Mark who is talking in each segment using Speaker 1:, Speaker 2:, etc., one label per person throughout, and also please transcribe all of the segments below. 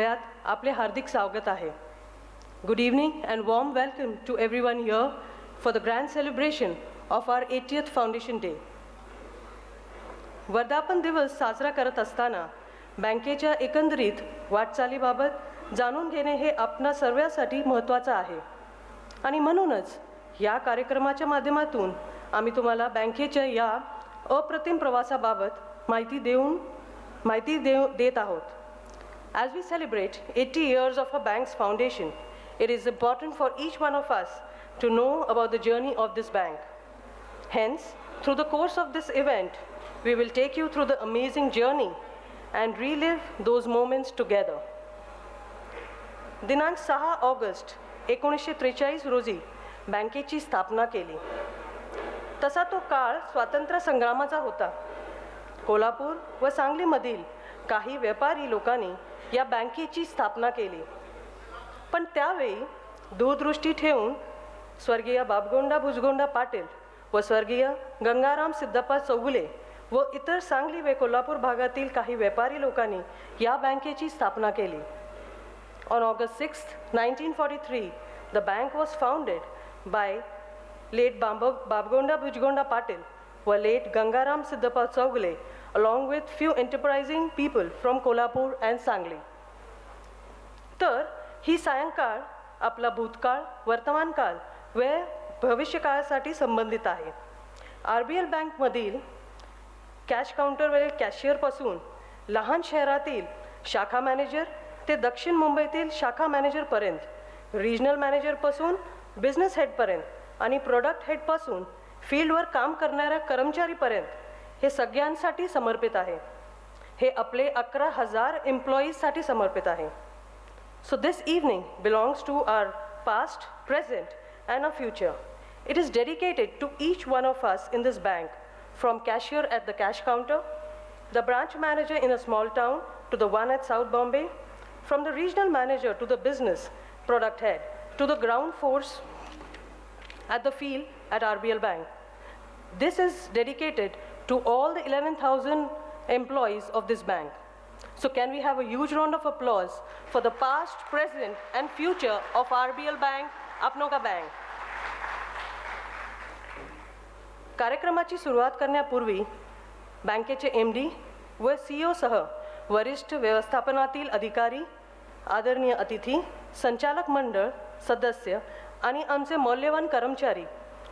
Speaker 1: आपले हार्दिक स्वागत आहे. Good evening and warm welcome to everyone here for the grand celebration of our 80th Foundation Day. वर्धापन दिवस साजरा करत असताना बँकेच्या एकंदरीत वाटचालीबाबत जाणून घेणे हे आपणा सर्वांसाठी महत्त्वाचं आहे आणि म्हणूनच या कार्यक्रमाच्या माध्यमातून आम्ही तुम्हाला बँकेच्या या अप्रतिम प्रवासाबाबत माहिती देत आहोत. As we celebrate 80 years of our bank's foundation, it is important for each one of us to know about the journey of this bank. Hence, through the course of this event, we will take you through the amazing journey and relive those moments together. दिनांक 6 August 1943 रोजी बँकेची स्थापना केली. तसा तो काळ स्वातंत्र्य संग्रामाचा होता. कोल्हापूर व सांगलीमधील काही व्यापारी लोकांनी या बँकेची स्थापना केली. पण त्यावेळी दूरदृष्टी ठेवून स्वर्गीय बाबगोंडा भुजगोंडा पाटील व स्वर्गीय गंगाराम सिद्धप्पा चौगुले व इतर सांगली व कोल्हापूर भागातील काही व्यापारी लोकांनी या बँकेची स्थापना केली. On August 6, 1943, the bank was founded by late Babgonda Bhujgonda Patil व late Gangaram Siddhappa Chaugule along with few enterprising people from Kolhapur and Sangli. तर ही सायंकाळ आपला भूतकाळ, वर्तमान काळ व भविष्यकाळासाठी संबंधित आहे. RBL बँकमधील कॅश काउंटरवरील कॅशियरपासून लहान शहरातील शाखा मॅनेजर ते दक्षिण मुंबईतील शाखा मॅनेजरपर्यंत, रिजनल मॅनेजरपासून बिझनेस हेडपर्यंत आणि प्रोडक्ट हेडपासून फील्डवर काम करणाऱ्या कर्मचारीपर्यंत हे सगळ्यांसाठी समर्पित आहे. हे आपले 11,000 एम्प्लॉईजसाठी समर्पित आहे. So this evening belongs to our past, present and our future. It is dedicated to each one of us in this bank, from cashier at the cash counter, the branch manager in a small town to the one at South Bombay, from the regional manager to the business product head to the ground force at the field at RBL Bank. This is dedicated to all the 11,000 employees of this bank. So can we have a huge round of applause for the past, present and future of RBL Bank, Apnoka Bank. कार्यक्रमाची सुरुवात करण्यापूर्वी बँकेचे MD व CEO सह वरिष्ठ व्यवस्थापनातील अधिकारी, आदरणीय अतिथी, संचालक मंडळ सदस्य आणि आमचे मौल्यवान कर्मचारी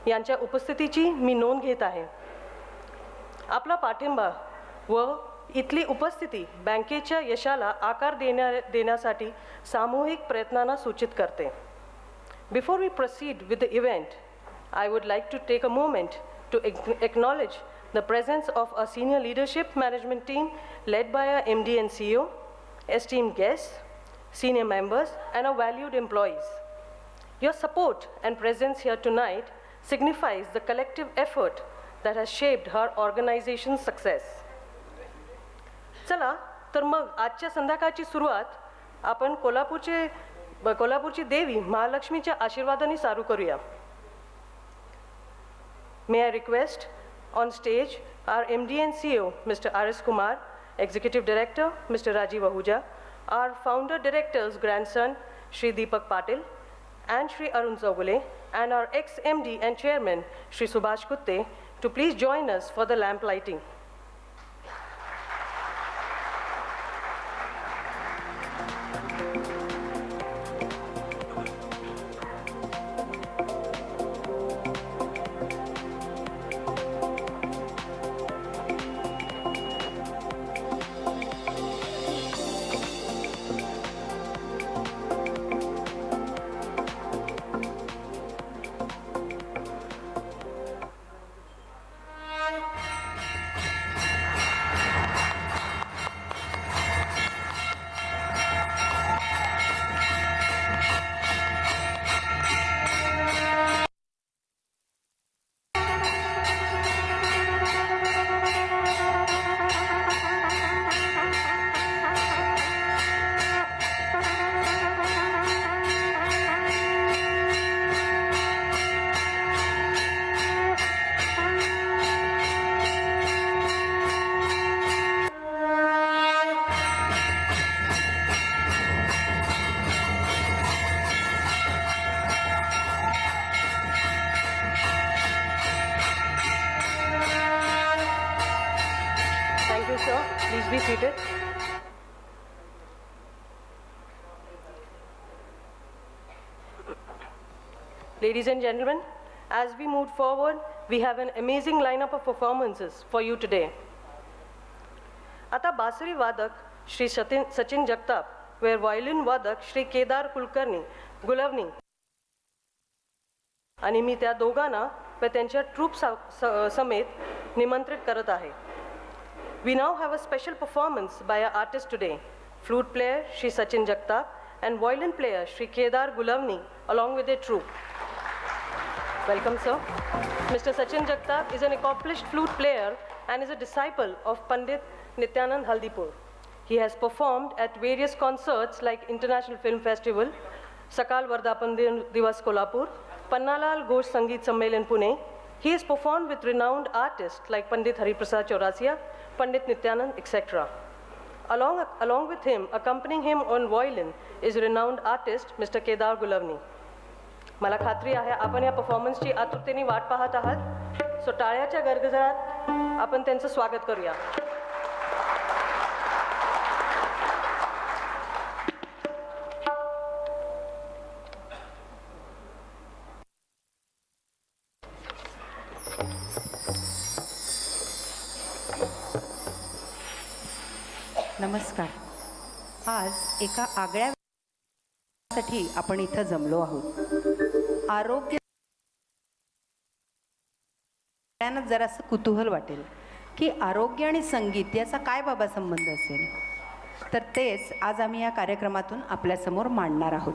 Speaker 1: यांच्या उपस्थितीची मी नोंद घेत आहे. आपला पाठिंबा व इथली उपस्थिती बँकेच्या यशाला आकार देण्यासाठी सामूहिक प्रयत्नांना सूचित करते. Before we proceed with the event, I would like to take a moment to acknowledge the presence of our senior leadership management team led by our MD and CEO, esteemed guests, senior members and our valued employees. Your support and presence here tonight signifies the collective effort that has shaped her organization's success. चला तर मग आजच्या संध्याकाळची सुरुवात आपण कोल्हापूरची देवी महालक्ष्मीच्या आशीर्वादाने चालू करूया. May I request on stage our MD and CEO Mr. R.S. Kumar, Executive Director Mr. Rajiv Ahuja, our founder director's grandson Shri Deepak Patil and Shri Arun Chaugule, and our ex-MD and Chairman Shri Subhash Kutte to please join us for the lamp lighting. Please be seated. Ladies and gentlemen, as we move forward, we have an amazing lineup of performances for you today. आता बासरी वादक श्री सचिन जगताप व violin वादक श्री केदार गुलवनी आणि मी त्या दोघांना व त्यांच्या ट्रूप समेत निमंत्रित करत आहे. We now have a special performance by our artist today, flute player Shri Sachin Jagtap and violin player Shri Kedar Gulavni along with their troupe. Welcome, sir. Mr. Sachin Jagtap is an accomplished flute player and is a disciple of Pandit Nityanand Haldipur. He has performed at various concerts like International Film Festival, Sakal Vardhapan Divas Kolhapur, Pannalal Ghosh Sangeet Sammelan Pune. He has performed with renowned artists like Pandit Hariprasad Chaurasia, Pandit Nityanand, etc. Along with him, accompanying him on violin is renowned artist Mr. Kedar Gulavni. मला खात्री आहे आपण या परफॉर्मन्सची आतुरतेने वाट पाहत आहात. सो टाळ्याच्या गडगडाट आपण त्यांचं स्वागत करूया.
Speaker 2: नमस्कार. आज एका आगळ्यासाठी आपण इथं जमलो आहोत. आरोग्य जरासं कुतूहल वाटेल की आरोग्य आणि संगीत याचा काय बाबा संबंध असेल, तर तेच आज आम्ही या कार्यक्रमातून आपल्यासमोर मांडणार आहोत.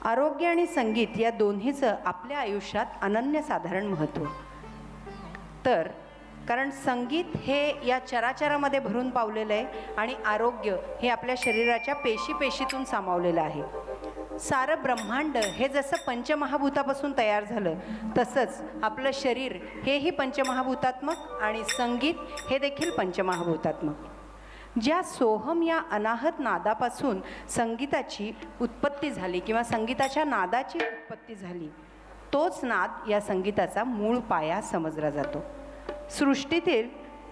Speaker 2: आरोग्य आणि संगीत या दोन्हीचं आपल्या आयुष्यात अनन्यसाधारण महत्त्व. तर कारण संगीत हे या चराचरामध्ये भरून पावलेलं आहे आणि आरोग्य हे आपल्या शरीराच्या पेशीतून सामावलेलं आहे. सारं ब्रह्मांड हे जसं पंचमहाभूतापासून तयार झालं तसंच आपलं शरीर हेही पंचमहाभूतात्मक आणि संगीत हे देखील पंचमहाभूतात्मक. ज्या सोहम या अनाहत नादापासून संगीताची उत्पत्ती झाली किंवा संगीताच्या नादाची उत्पत्ती झाली, तोच नाद या संगीताचा मूळ पाया समजला जातो. सृष्टीतील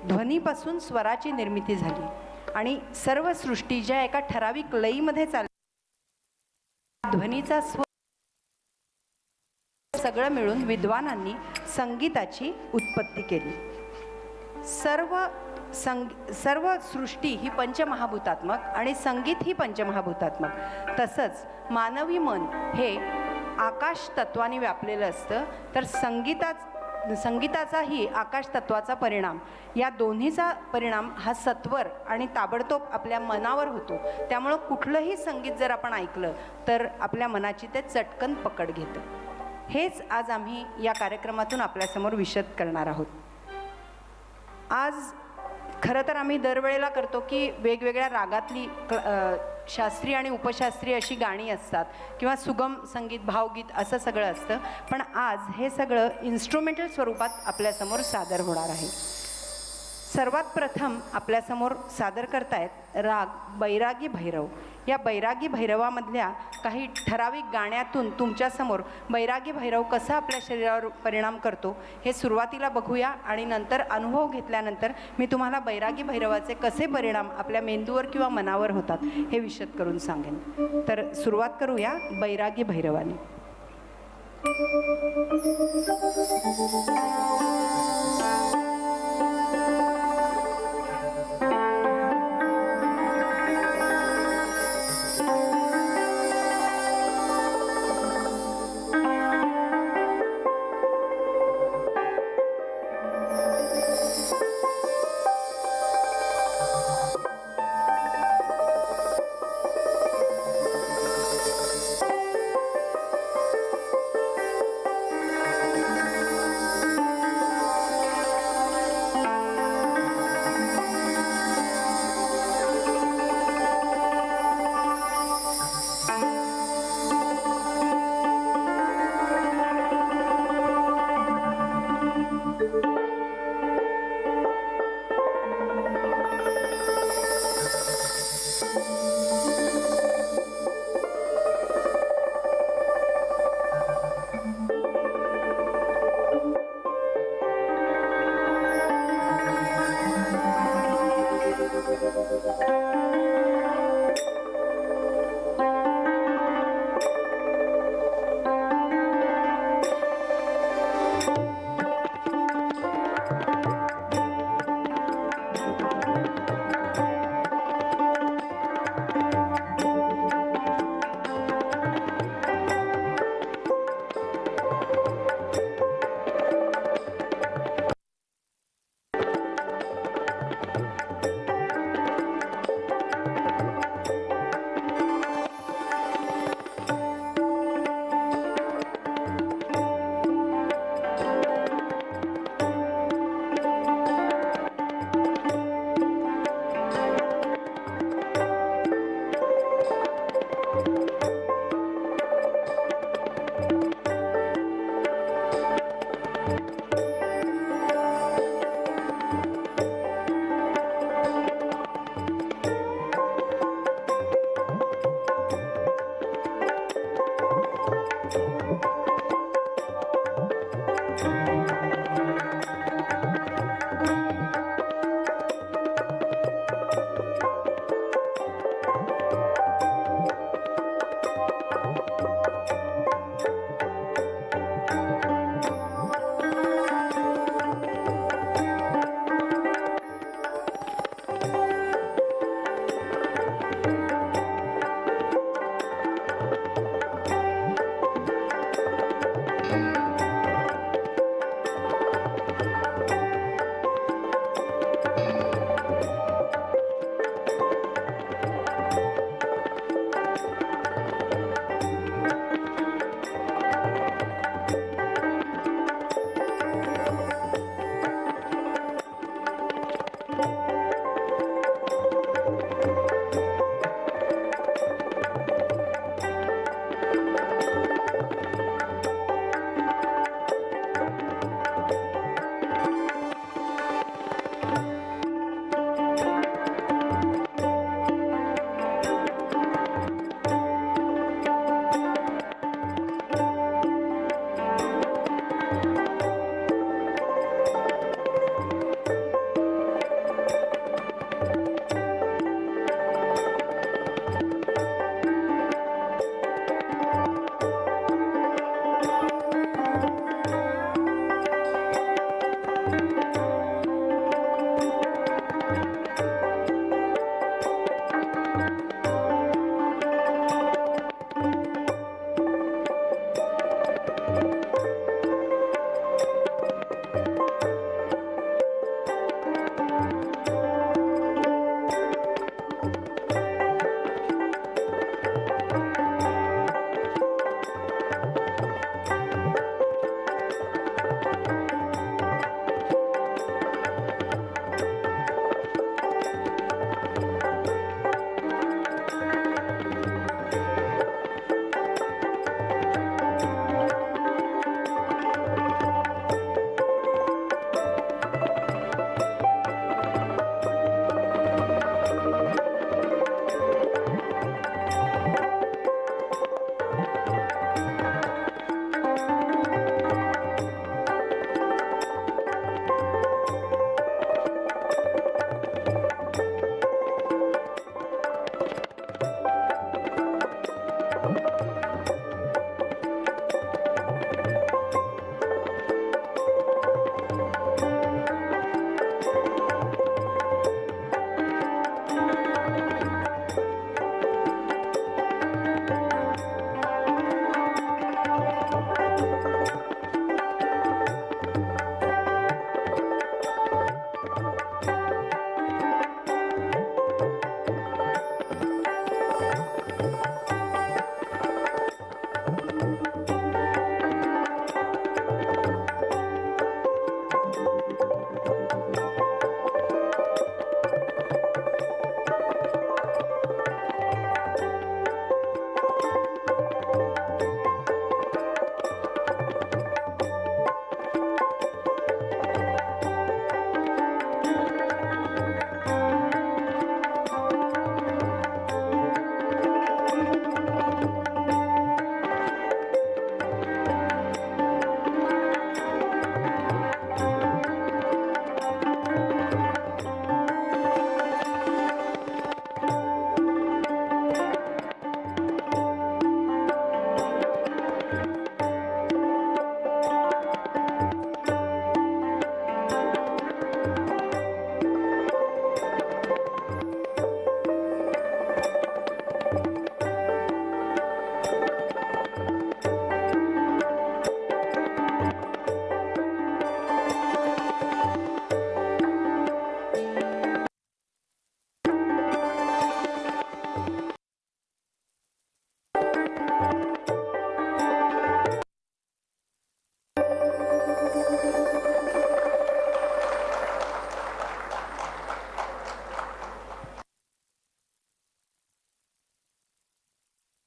Speaker 2: ध्वनीपासून स्वराची निर्मिती झाली आणि सर्व सृष्टी ज्या एका ठराविक लयीमध्ये चालली, ध्वनीचा स्वर सगळं मिळून विद्वानांनी संगीताची उत्पत्ती केली. सर्व सृष्टी ही पंचमहाभूतात्मक आणि संगीत ही पंचमहाभूतात्मक. तसंच मानवी मन हे आकाश तत्वाने व्यापलेलं असतं, तर संगीताचाही आकाश तत्वाचा परिणाम, या दोन्हीचा परिणाम हा सत्वर आणि ताबडतोब आपल्या मनावर होतो. त्यामुळं कुठलंही संगीत जर आपण ऐकलं तर आपल्या मनाची ते चटकन पकड घेतं. हेच आज आम्ही या कार्यक्रमातून आपल्यासमोर विशद करणार आहोत. आज खरं तर आम्ही दरवेळेला करतो की वेगवेगळ्या रागातली शास्त्रीय आणि उपशास्त्रीय अशी गाणी असतात किंवा सुगम संगीत, भावगीत असं सगळं असतं. पण आज हे सगळं इन्स्ट्रुमेंटल स्वरूपात आपल्यासमोर सादर होणार आहे. सर्वात प्रथम आपल्यासमोर सादर करतायत राग बैरागी भैरव. या बैरागी भैरवामधल्या काही ठराविक गाण्यातून तुमच्यासमोर बैरागी भैरव कसा आपल्या शरीरावर परिणाम करतो हे सुरुवातीला बघूया आणि नंतर अनुभव घेतल्यानंतर मी तुम्हाला बैरागी भैरवाचे कसे परिणाम आपल्या मेंदूवर किंवा मनावर होतात हे विशद करून सांगेन. तर सुरुवात करूया बैरागी भैरवाने.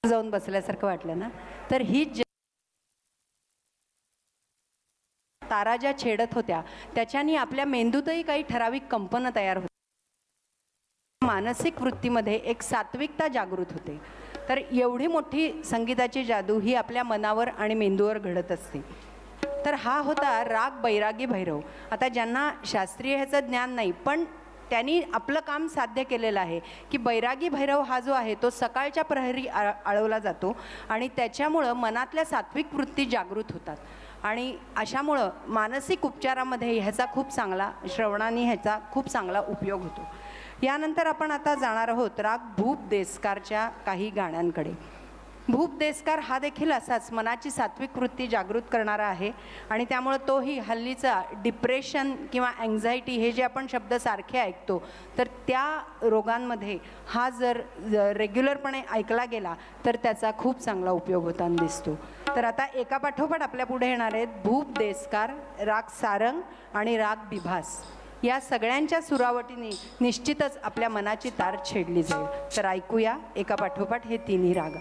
Speaker 2: जाऊन बसल्यासारखं वाटलं ना. तर ही तारा ज्या छेडत होत्या त्याच्यानी आपल्या मेंदूतही काही ठराविक कंपनं तयार होते. मानसिक वृत्तीमध्ये एक सात्विकता जागृत होते. तर एवढी मोठी संगीताची जादू ही आपल्या मनावर आणि मेंदूवर घडत असते. तर हा होता राग बैरागी भैरव. आता ज्यांना शास्त्रीय ह्याचं ज्ञान नाही पण त्यांनी आपलं काम साध्य केलेलं आहे की बैरागी भैरव हा जो आहे तो सकाळच्या प्रहरी आळवला जातो आणि त्याच्यामुळं मनातल्या सात्विक वृत्ती जागृत होतात आणि अशामुळं मानसिक उपचारामध्ये ह्याचा खूप चांगला श्रवणाने ह्याचा खूप चांगला उपयोग होतो. यानंतर आपण आता जाणार आहोत राग भूप देसकारच्या काही गाण्यांकडे. भूप देसकार हा देखील असाच मनाची सात्विक वृत्ती जागृत करणारा आहे आणि त्यामुळे तोही हल्लीचा डिप्रेशन किंवा अँझायटी हे जे आपण शब्द सारखे ऐकतो तर त्या रोगांमध्ये हा जर रेग्युलरपणे ऐकला गेला तर त्याचा खूप चांगला उपयोग होताना दिसतो. तर आता एका पाठोपाठ आपल्या पुढे येणार आहेत भूप देसकार, राग सारंग आणि राग बिभास. या सगळ्यांच्या सुरावटीने निश्चितच आपल्या मनाची तार छेडली जाईल. तर ऐकूया एका पाठोपाठ हे तिन्ही राग.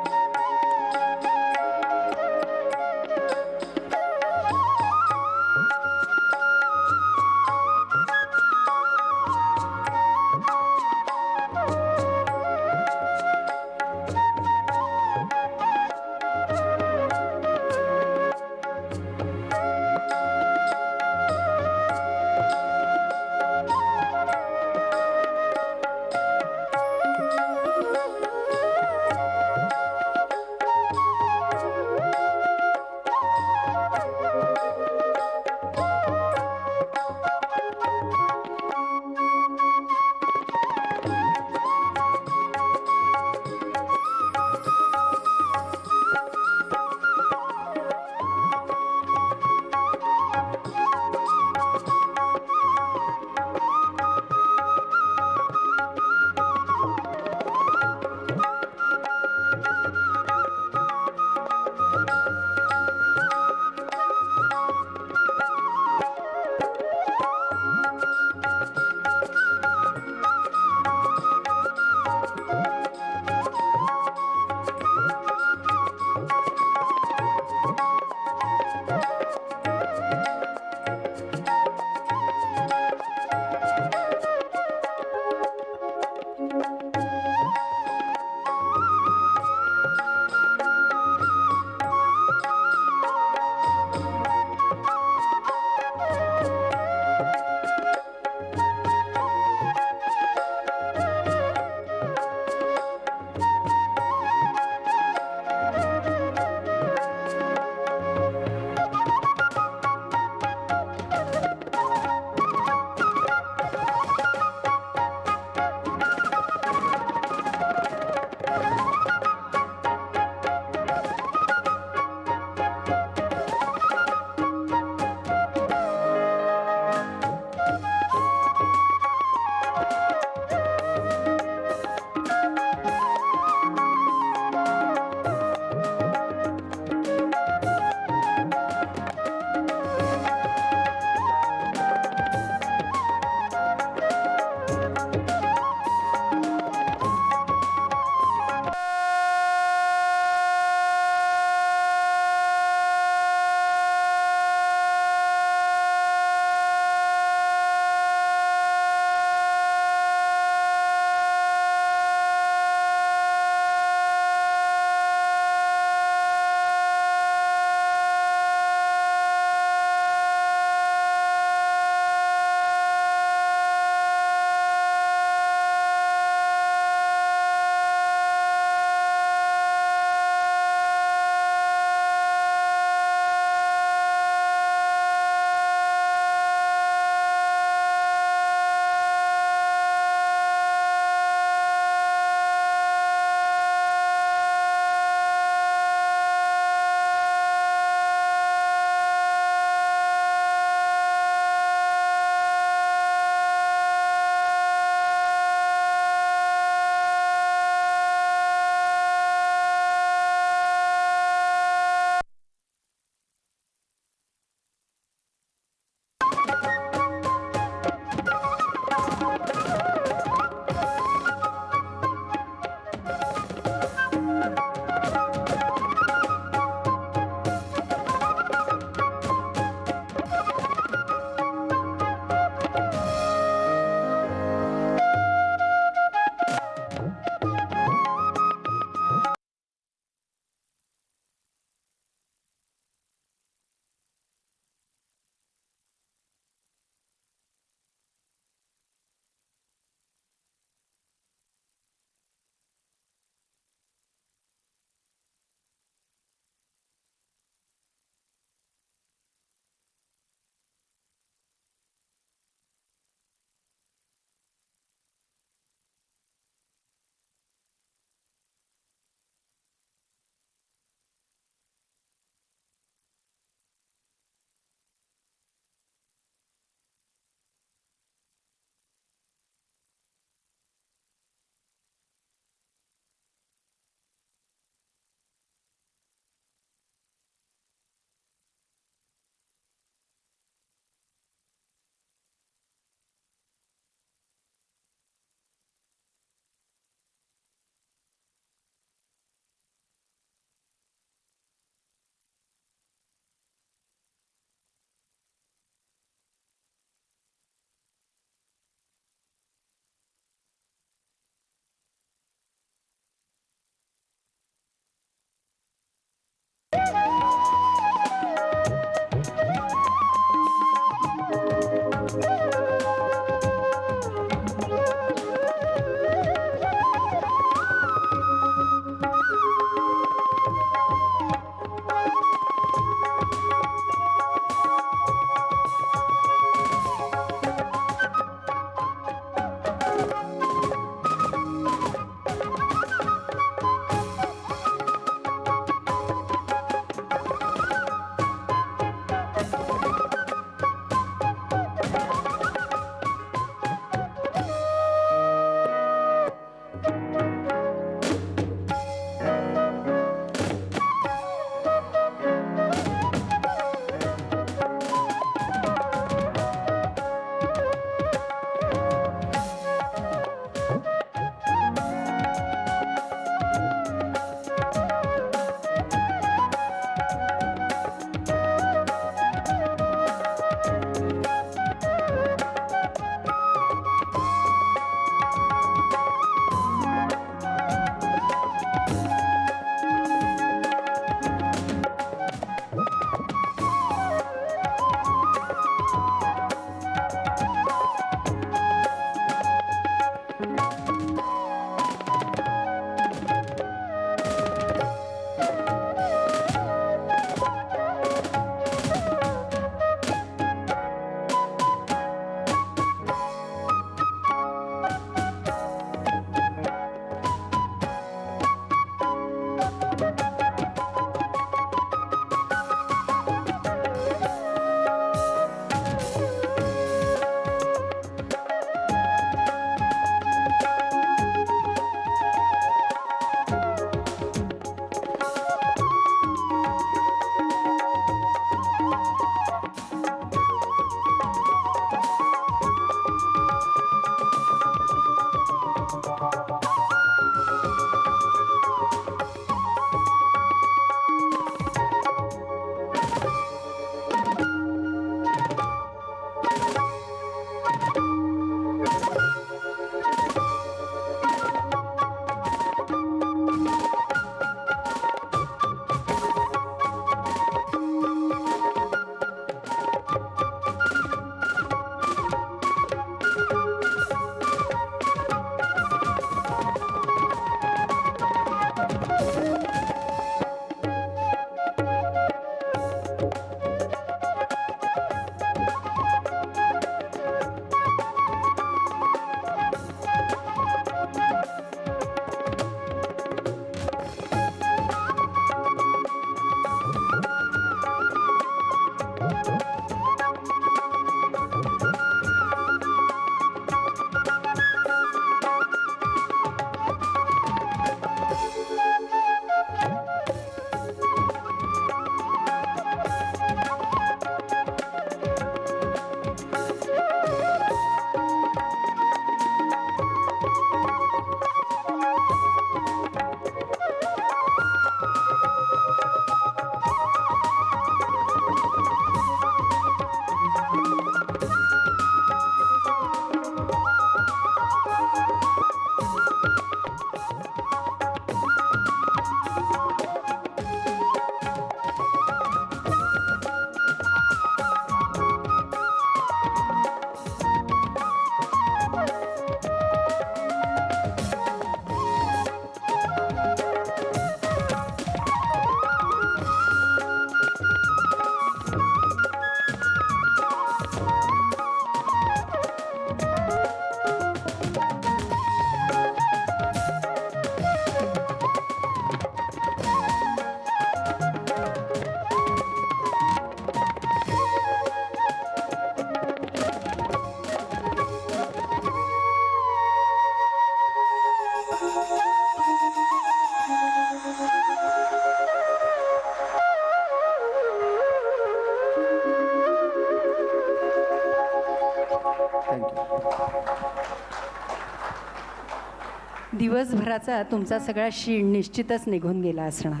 Speaker 2: दिवसभराचा तुमचा सगळा शीण निश्चितच निघून गेला असणार.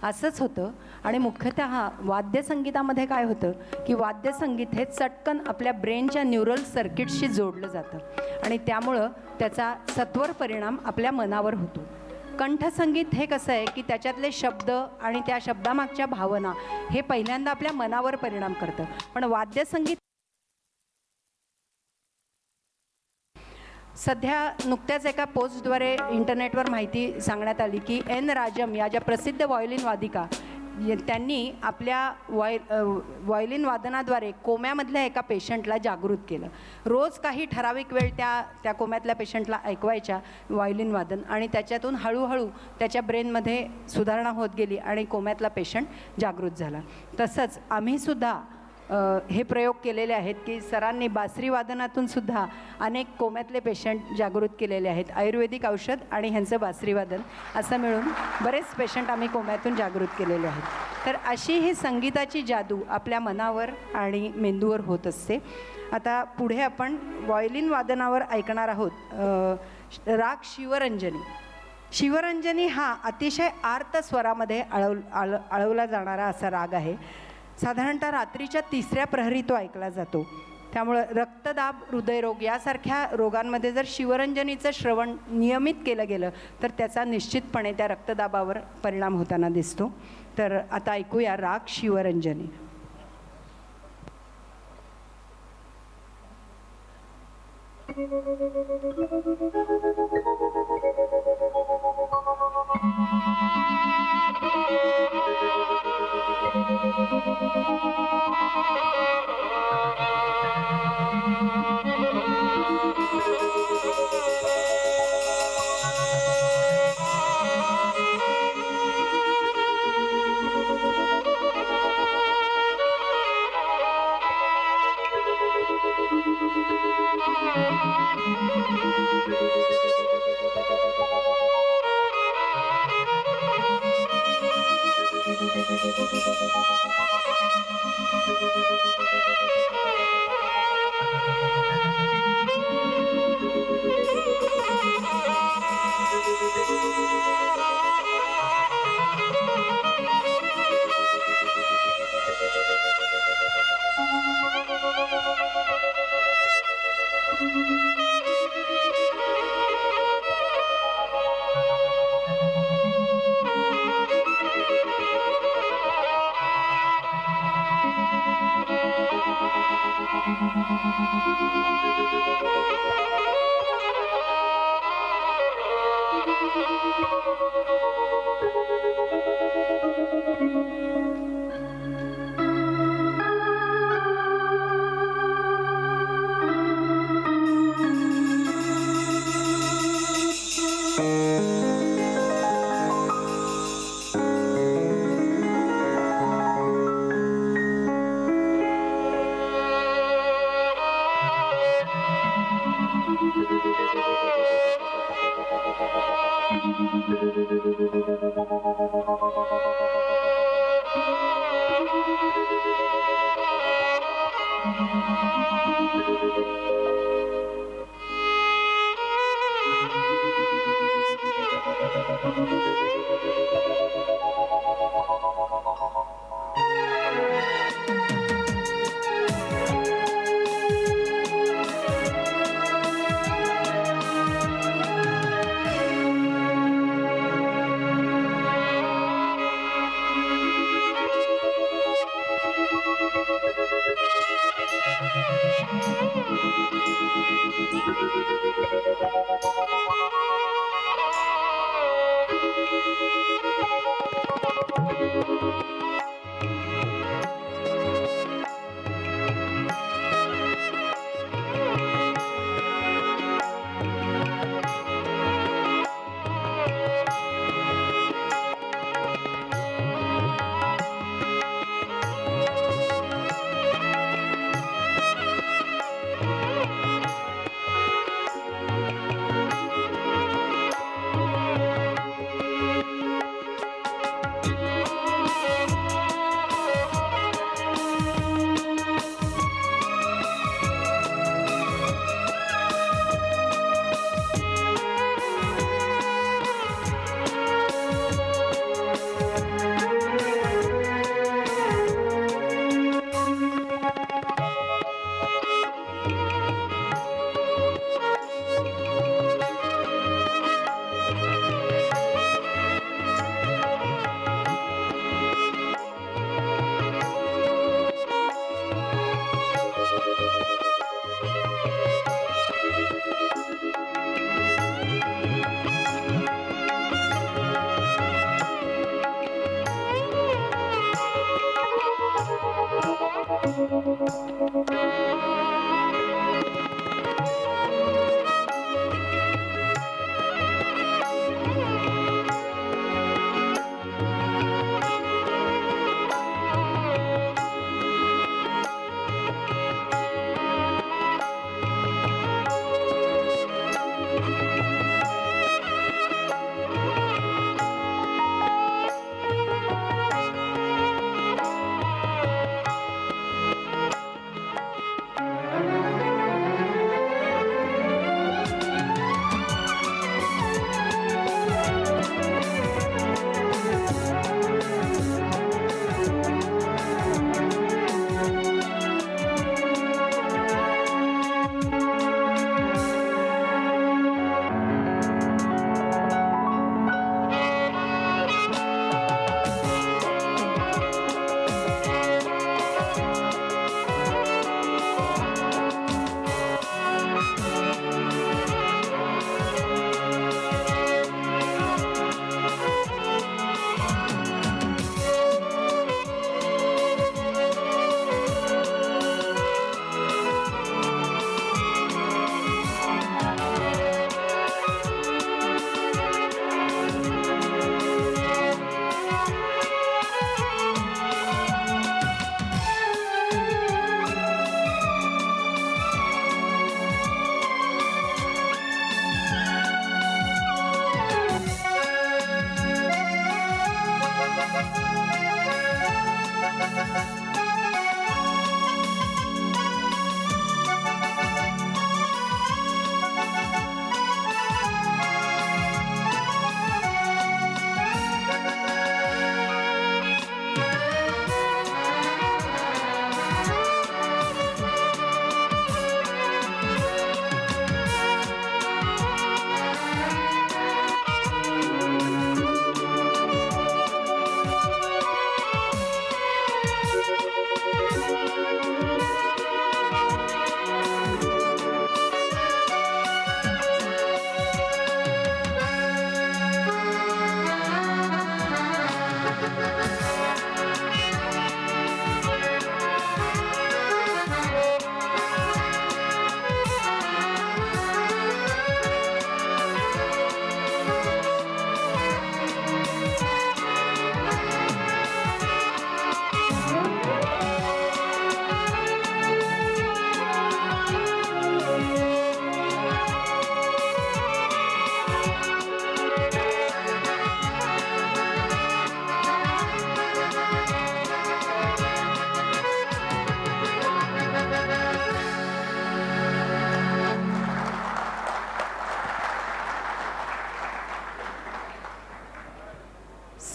Speaker 2: असंच होतं. आणि मुख्यतः वाद्यसंगीतामध्ये काय होतं की वाद्यसंगीत हे चटकन आपल्या ब्रेनच्या न्यूरल सर्किट्सशी जोडलं जातं आणि त्यामुळं त्याचा सत्वर परिणाम आपल्या मनावर होतो. कंठसंगीत हे कसं आहे की त्याच्यातले शब्द आणि त्या शब्दामागच्या भावना हे पहिल्यांदा आपल्या मनावर परिणाम करतं. पण वाद्यसंगीत सध्या नुकत्याच एका पोस्टद्वारे इंटरनेटवर माहिती सांगण्यात आली की एन राजम या ज्या प्रसिद्ध व्हायोलिन वादिका त्यांनी आपल्या व्हायोलिन वादनाद्वारे कोम्यामधल्या एका पेशंटला जागृत केलं. रोज काही ठराविक वेळ त्या कोम्यातल्या पेशंटला ऐकवायच्या व्हायोलिन वादन आणि त्याच्यातून हळूहळू त्याच्या ब्रेनमध्ये सुधारणा होत गेली आणि कोम्यातला पेशंट जागृत झाला. तसंच आम्हीसुद्धा हे प्रयोग केलेले आहेत की सरांनी बासरी वादनातून सुद्धा अनेक कोम्यातले पेशंट जागृत केलेले आहेत. आयुर्वेदिक औषध आणि ह्यांचं बासरी वादन असं मिळून बरेच पेशंट आम्ही कोम्यातून जागृत केलेले आहेत. तर अशी ही संगीताची जादू आपल्या मनावर आणि मेंदूवर होत असते. आता पुढे आपण व्हायोलिन वादनावर ऐकणार आहोत राग शिवरंजनी. शिवरंजनी हा अतिशय आर्त स्वरामध्ये आळवला जाणारा असा राग आहे. साधारणतः रात्रीच्या 3ऱ्या प्रहरी तो ऐकला जातो. त्यामुळं रक्तदाब, हृदयरोग यासारख्या रोगांमध्ये जर शिवरंजनीचं श्रवण नियमित केलं गेलं तर त्याचा निश्चितपणे त्या रक्तदाबावर परिणाम होताना दिसतो. तर आता ऐकूया राग शिवरंजनी.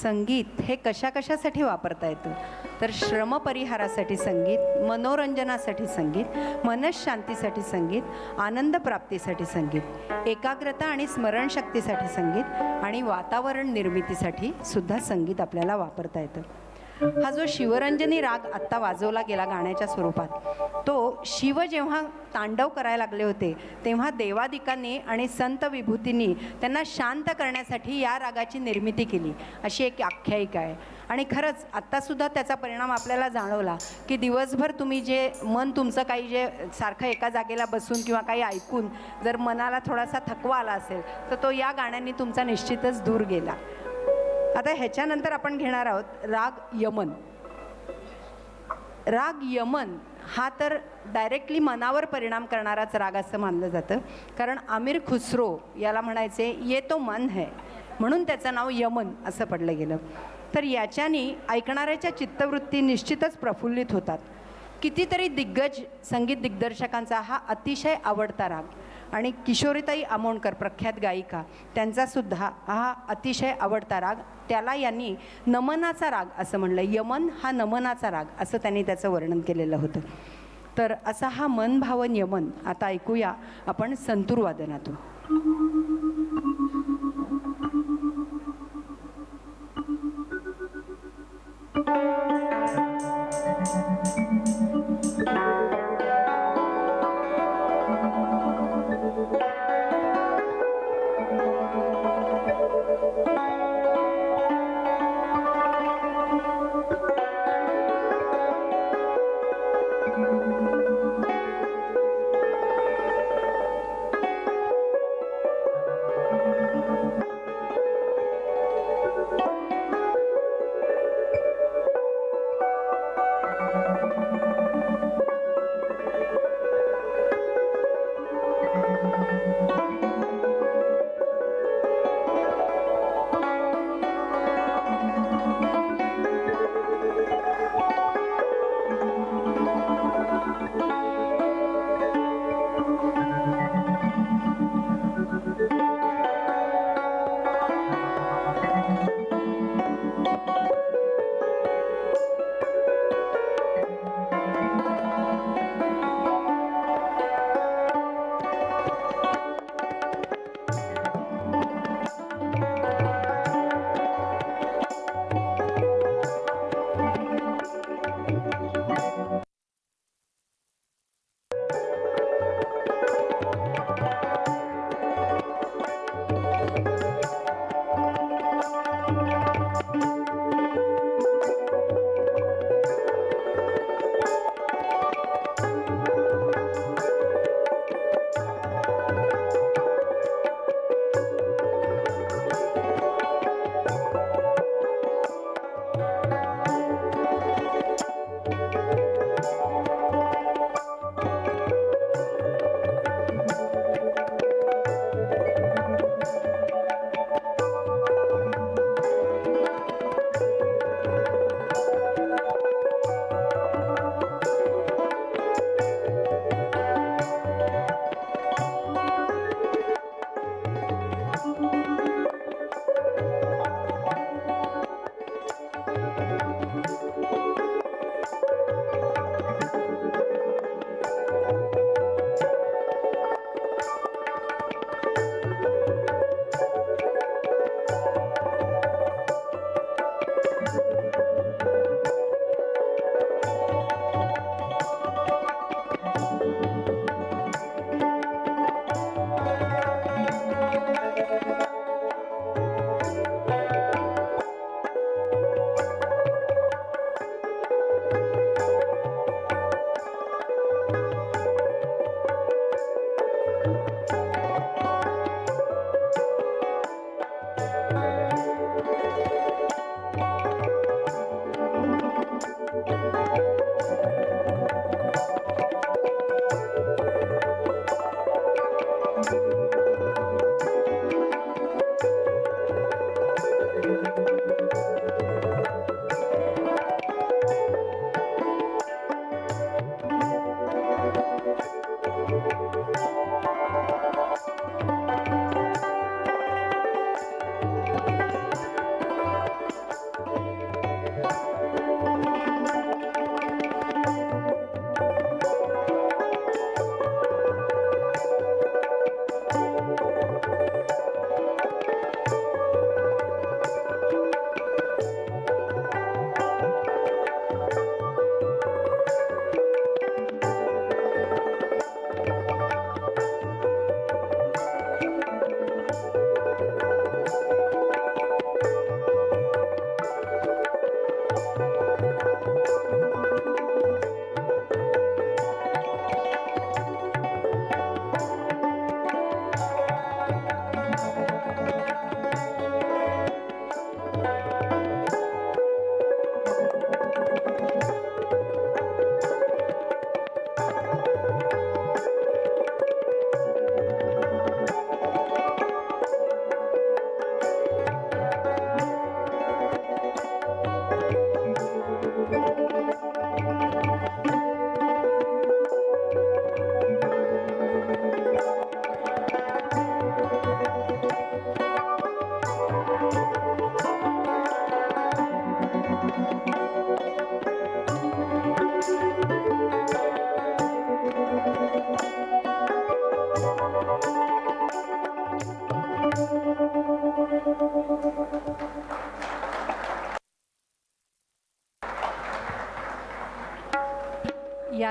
Speaker 2: संगीत हे कशा कशासाठी वापरता येतं तर श्रमपरिहारासाठी संगीत, मनोरंजनासाठी संगीत, मनःशांतीसाठी संगीत, आनंद प्राप्तीसाठी संगीत, एकाग्रता आणि स्मरणशक्तीसाठी संगीत आणि वातावरण निर्मितीसाठी सुद्धा संगीत आपल्याला वापरता येतं. हा जो शिवरंजनी राग आत्ता वाजवला गेला गाण्याच्या स्वरूपात, तो शिव जेव्हा तांडव करायला लागले होते तेव्हा देवादिकांनी आणि संत विभूतींनी त्यांना शांत करण्यासाठी या रागाची निर्मिती केली अशी एक आख्यायिका आहे. आणि खरंच आत्तासुद्धा त्याचा परिणाम आपल्याला जाणवला की दिवसभर तुम्ही जे मन तुमचं काही जे सारखं एका जागेला बसून किंवा काही ऐकून जर मनाला थोडासा थकवा आला असेल तर तो या गाण्यांनी तुमचा निश्चितच दूर गेला. आता ह्याच्यानंतर आपण घेणार आहोत राग यमन. राग यमन हा तर डायरेक्टली मनावर परिणाम करणाराच राग असं मानलं जातं, कारण आमिर खुसरो याला म्हणायचे ये तो मन है, म्हणून त्याचं नाव यमन असं पडलं गेलं. तर याच्यानी ऐकणाऱ्याच्या चित्तवृत्ती निश्चितच प्रफुल्लित होतात. कितीतरी दिग्गज संगीत दिग्दर्शकांचा हा अतिशय आवडता राग आणि किशोरीताई आमोणकर प्रख्यात गायिका त्यांचासुद्धा हा अतिशय आवडता राग. त्याला यांनी नमनाचा राग असं म्हणलं. यमन हा नमनाचा राग असं त्यांनी त्याचं वर्णन केलेलं होतं. तर असा हा मनभावन यमन आता ऐकूया आपण संतूर वादनातून.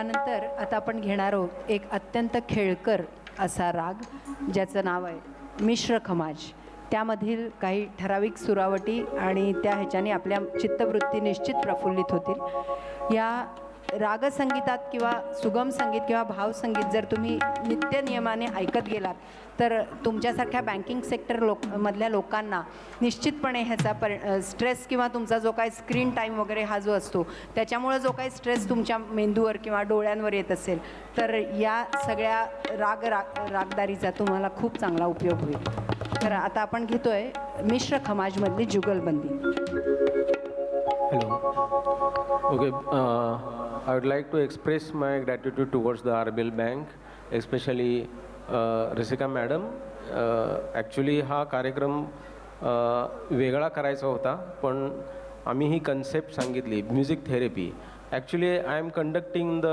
Speaker 2: त्यानंतर आता आपण घेणार आहोत एक अत्यंत खेळकर असा राग ज्याचं नाव आहे मिश्र खमाज. त्यामधील काही ठराविक सुरावटी आणि त्या ह्याच्याने आपल्या चित्तवृत्ती निश्चित प्रफुल्लित होतील. या रागसंगीतात किंवा सुगम संगीत किंवा भावसंगीत जर तुम्ही नित्य नियमाने ऐकत गेलात तर तुमच्यासारख्या बँकिंग सेक्टर मधल्या लोकांना निश्चितपणे ह्याचा स्ट्रेस किंवा तुमचा जो काय स्क्रीन टाईम वगैरे हा जो असतो त्याच्यामुळे जो काही स्ट्रेस तुमच्या मेंदूवर किंवा डोळ्यांवर येत असेल तर या सगळ्या रागदारीचा तुम्हाला खूप चांगला उपयोग होईल. तर आता आपण घेतोय मिश्र खमाजमधली जुगलबंदी.
Speaker 3: Hello. Okay. I would like to express my gratitude towards the RBL Bank, especially Rasika madam. Actually हा कार्यक्रम वेगळा करायचा होता पण आम्ही ही कन्सेप्ट सांगितली music therapy. Actually I am conducting the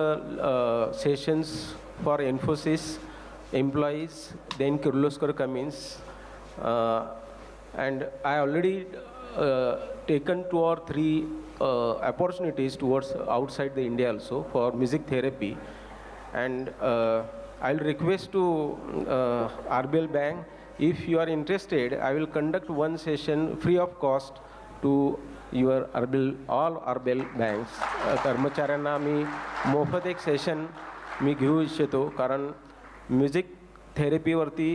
Speaker 3: sessions for Infosys employees then Kirloskar Cummins and I already taken 2 or 3 opportunities towards outside the India also for music therapy, and I'll request to RBL Bank, if you are interested, I will conduct one session free of cost to your all RBL banks. कर्मचाऱ्यांना मी मोफत एक session मी घेऊ इच्छितो कारण music थेरपीवरती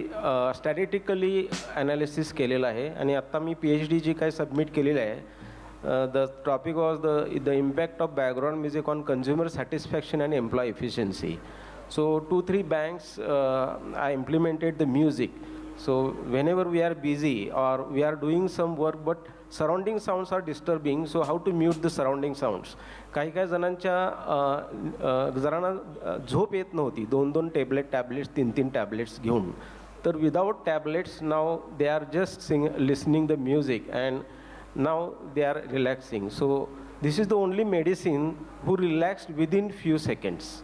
Speaker 3: statistically analysis केलेलं आहे आणि आत्ता मी PhD जी काय सबमिट केलेलं आहे the topic was the impact of background music on consumer satisfaction and employee efficiency. So 2-3 banks I implemented the music. So whenever we are busy or we are doing some work but surrounding sounds are disturbing, so how to mute the surrounding sounds. काही जणांना झोप येत नव्हती 2-2 tablets 3-3 tablets घेऊन. तर without tablets now they are just listening the music and now they are relaxing. So this is the only medicine who relaxed within few seconds.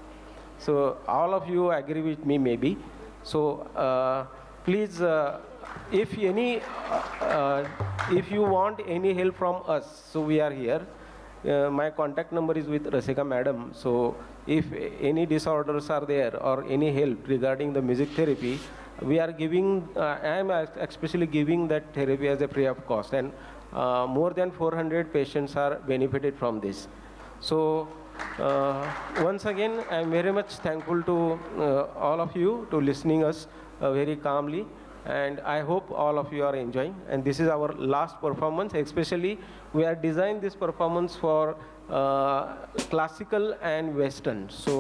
Speaker 3: So all of you agree with me maybe. So please if you want any help from us, so we are here. My contact number is with Rasika madam. So if any disorders are there or any help regarding the music therapy, we are giving I am especially giving that therapy as a free of cost, and more than 400 patients are benefited from this. So once again I am very much thankful to all of you to listening us very calmly, and I hope all of you are enjoying. And this is our last performance. Especially we are designed this performance for classical and western. So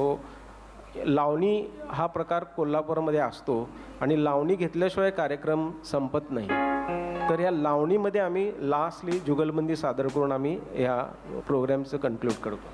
Speaker 3: लावणी हा प्रकार कोल्हापूरमध्ये असतो आणि लावणी घेतल्याशिवाय कार्यक्रम संपत नाही. तर या लावणीमध्ये आम्ही लास्टली जुगलबंदी सादर करून आम्ही या प्रोग्रामचं कन्क्लूड करतो.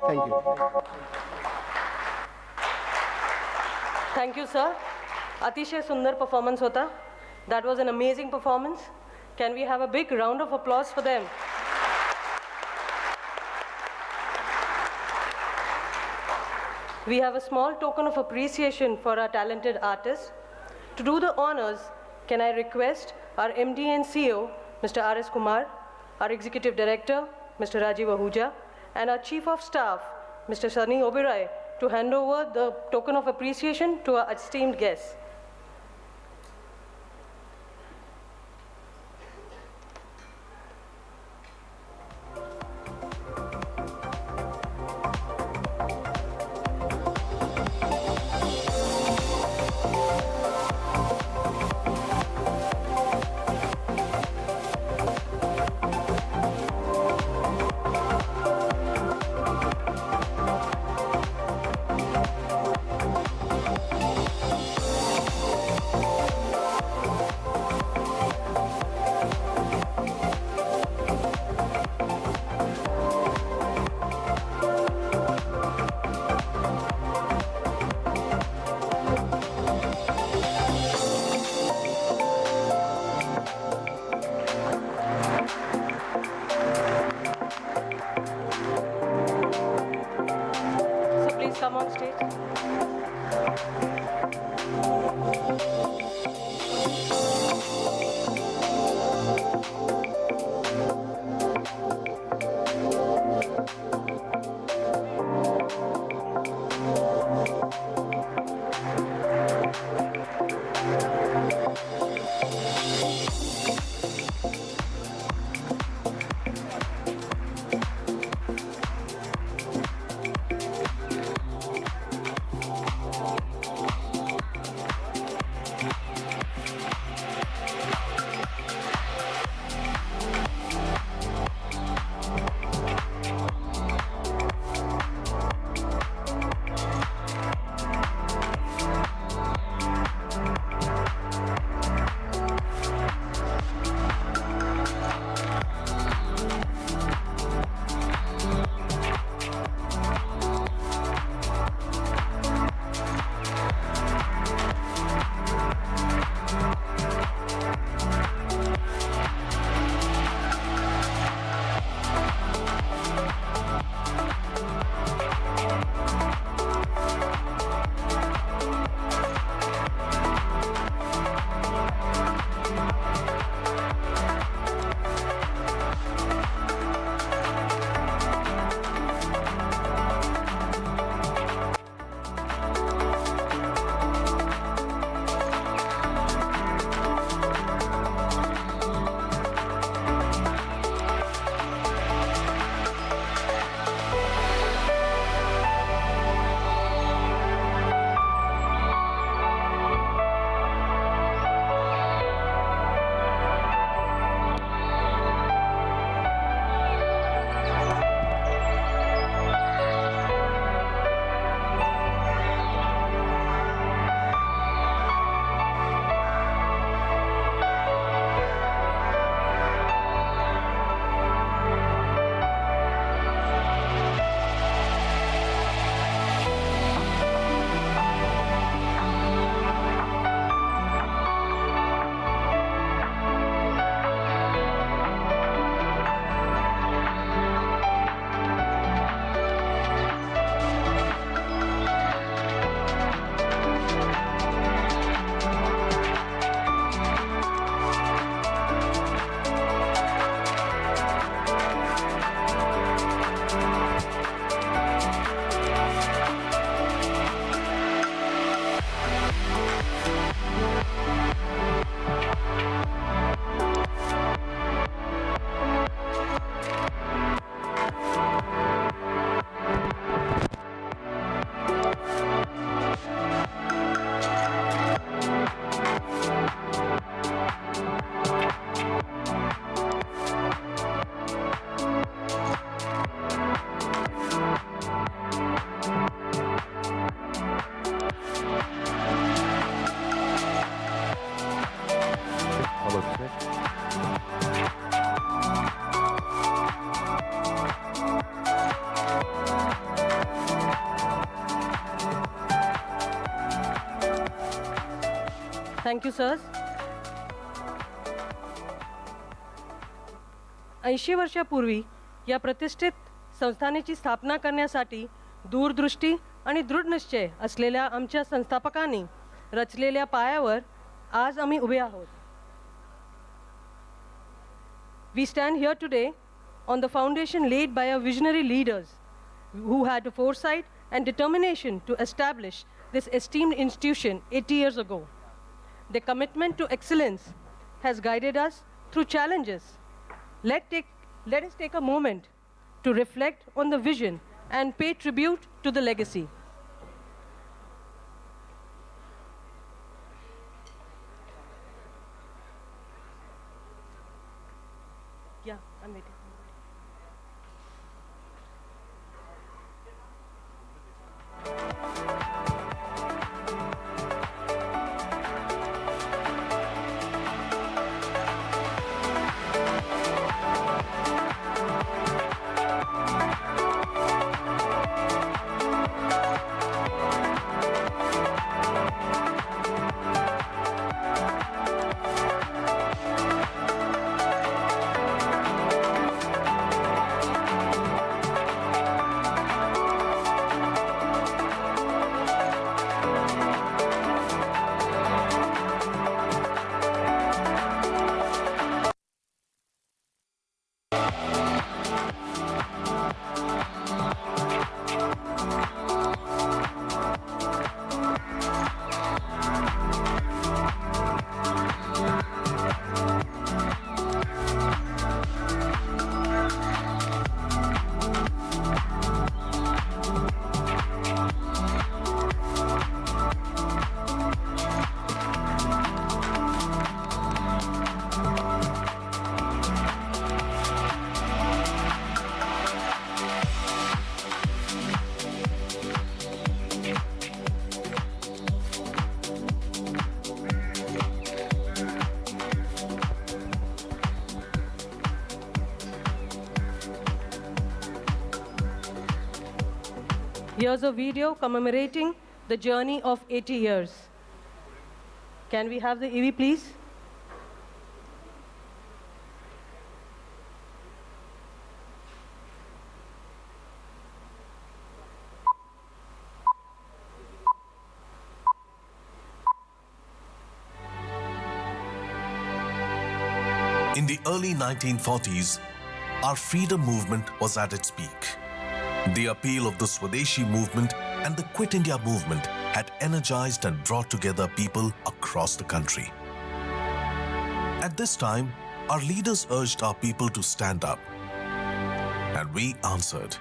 Speaker 4: थँक्यू.
Speaker 1: Thank you sir. अतिशय सुंदर परफॉर्मन्स होता. That was an amazing performance. Can we have a big round of applause for them? We have a small token of appreciation for our talented artists. To do the honors, can I request our MD and CEO, Mr. R.S. Kumar, our Executive Director, Mr. Rajiv Ahuja, and our Chief of Staff, Mr. Sunny Oberoi, to hand over the token of appreciation to our esteemed guests. So please come on stage. Thank you sir. 80 वर्षापूर्वी या प्रतिष्ठित संस्थानेची स्थापना करण्यासाठी दूरदृष्टी आणि दृढनिश्चय असलेल्या आमच्या संस्थापकांनी रचलेल्या पायावर आज आम्ही उभे आहोत. We stand here today on the foundation laid by our visionary leaders who had the foresight and determination to establish this esteemed institution 80 years ago. Their commitment to excellence has guided us through challenges. Let us take a moment to reflect on the vision and pay tribute to the legacy. Yeah, I'm waiting. Here's a video commemorating the journey of 80 years. Can we have the EV, please?
Speaker 4: In the early 1940s, our freedom movement was at its peak. The appeal of the Swadeshi movement and the Quit India movement had energized and brought together people across the country. At this time, our leaders urged our people to stand up. And we answered.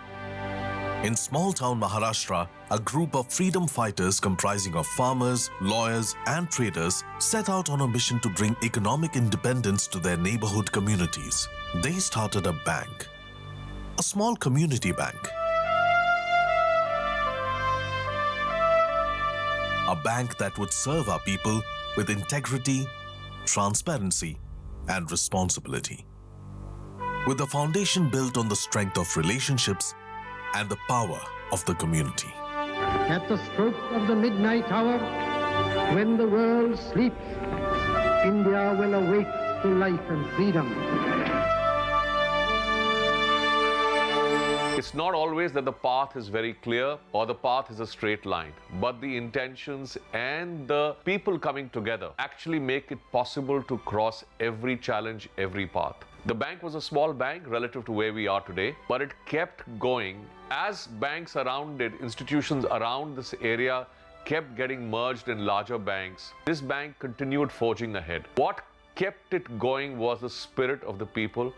Speaker 4: In small-town Maharashtra, a group of freedom fighters comprising of farmers, lawyers and traders set out on a mission to bring economic independence to their neighborhood communities. They started a bank, a small community bank. A bank that would serve our people with integrity, transparency, and responsibility. With the foundation built on the strength of relationships and the power of the community.
Speaker 5: At the stroke of the midnight hour, when the world sleeps, India will awake to life and freedom.
Speaker 6: It's not always that the path is very clear or the path is a straight line, but the intentions and the people coming together actually make it possible to cross every challenge, every path. The bank was a small bank relative to where we are today, but it kept going as banks around it, institutions around this area kept getting merged in larger banks. This bank continued forging ahead. What kept it going was the spirit of the people,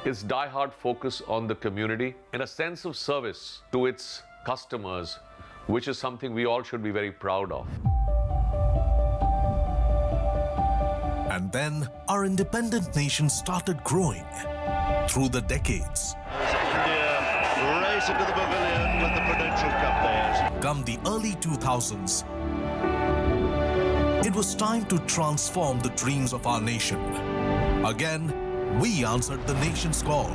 Speaker 6: its die-hard focus on the community, and a sense of service to its customers, which is something we all should be very proud of.
Speaker 4: And then our independent nation started growing through the decades.
Speaker 7: India race into the pavilion with the Prudential Cup there.
Speaker 4: Come the early 2000s, it was time to transform the dreams of our nation. Again, we answered the nation's call.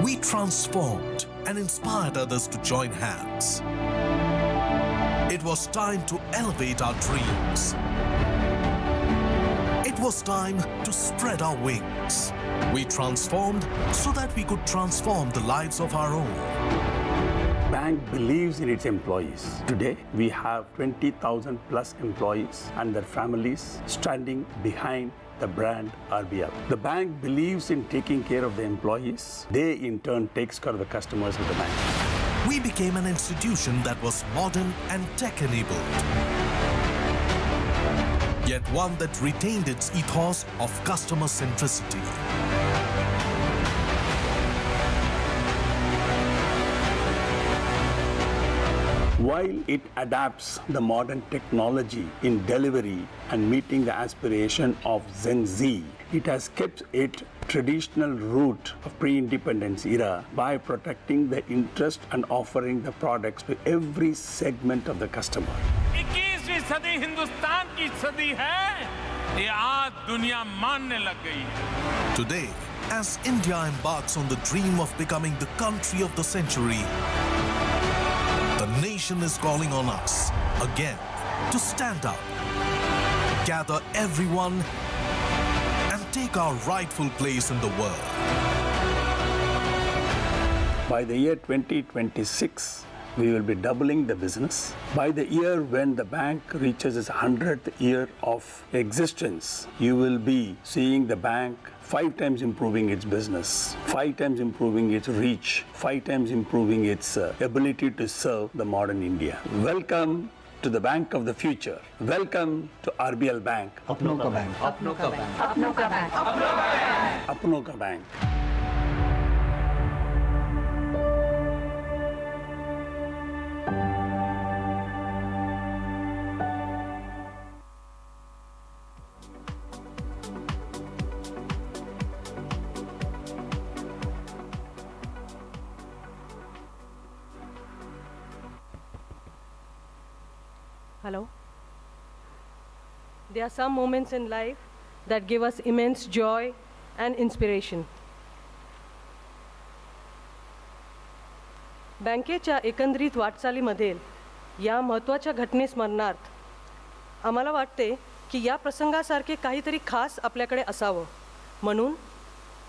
Speaker 4: We transformed and inspired others to join hands. It was time to elevate our dreams. It was time to spread our wings. We transformed so that we could transform the lives of our own.
Speaker 8: Bank believes in its employees. Today, we have 20,000 plus employees and their families standing behind the brand RBL. The bank believes in taking care of the employees. They, in turn, takes care of the customers of the bank.
Speaker 4: We became an institution that was modern and tech-enabled, yet one that retained its ethos of customer centricity.
Speaker 8: While it adapts the modern technology in delivery and meeting the aspiration of Gen Z, it has kept its traditional root of pre-independence era by protecting the interest and offering the products to every segment of the customer.
Speaker 9: 21वीं सदी हिंदुस्तान की सदी है, ये आज दुनिया मानने लग गई है.
Speaker 4: Today, as India embarks on the dream of becoming the country of the century, the nation is calling on us again to stand up, gather everyone, and take our rightful place in the world.
Speaker 8: By the year 2026, we will be doubling the business. By the year when the bank reaches its 100th year of existence, you will be seeing the bank 5 times improving its business, 5 times improving its reach, 5 times improving its ability to serve the modern India. Welcome to the Bank of the Future. Welcome to RBL Bank.
Speaker 2: अपनों का bank.
Speaker 8: अपनों का bank.
Speaker 1: Hello. There are some moments in life that give us immense joy and inspiration. बँकेच्या एकंदरीत वाटचालीमधील या महत्त्वाच्या घटनेस्मरणार्थ आम्हाला वाटते की या प्रसंगासारखे काहीतरी खास आपल्याकडे असावं. म्हणून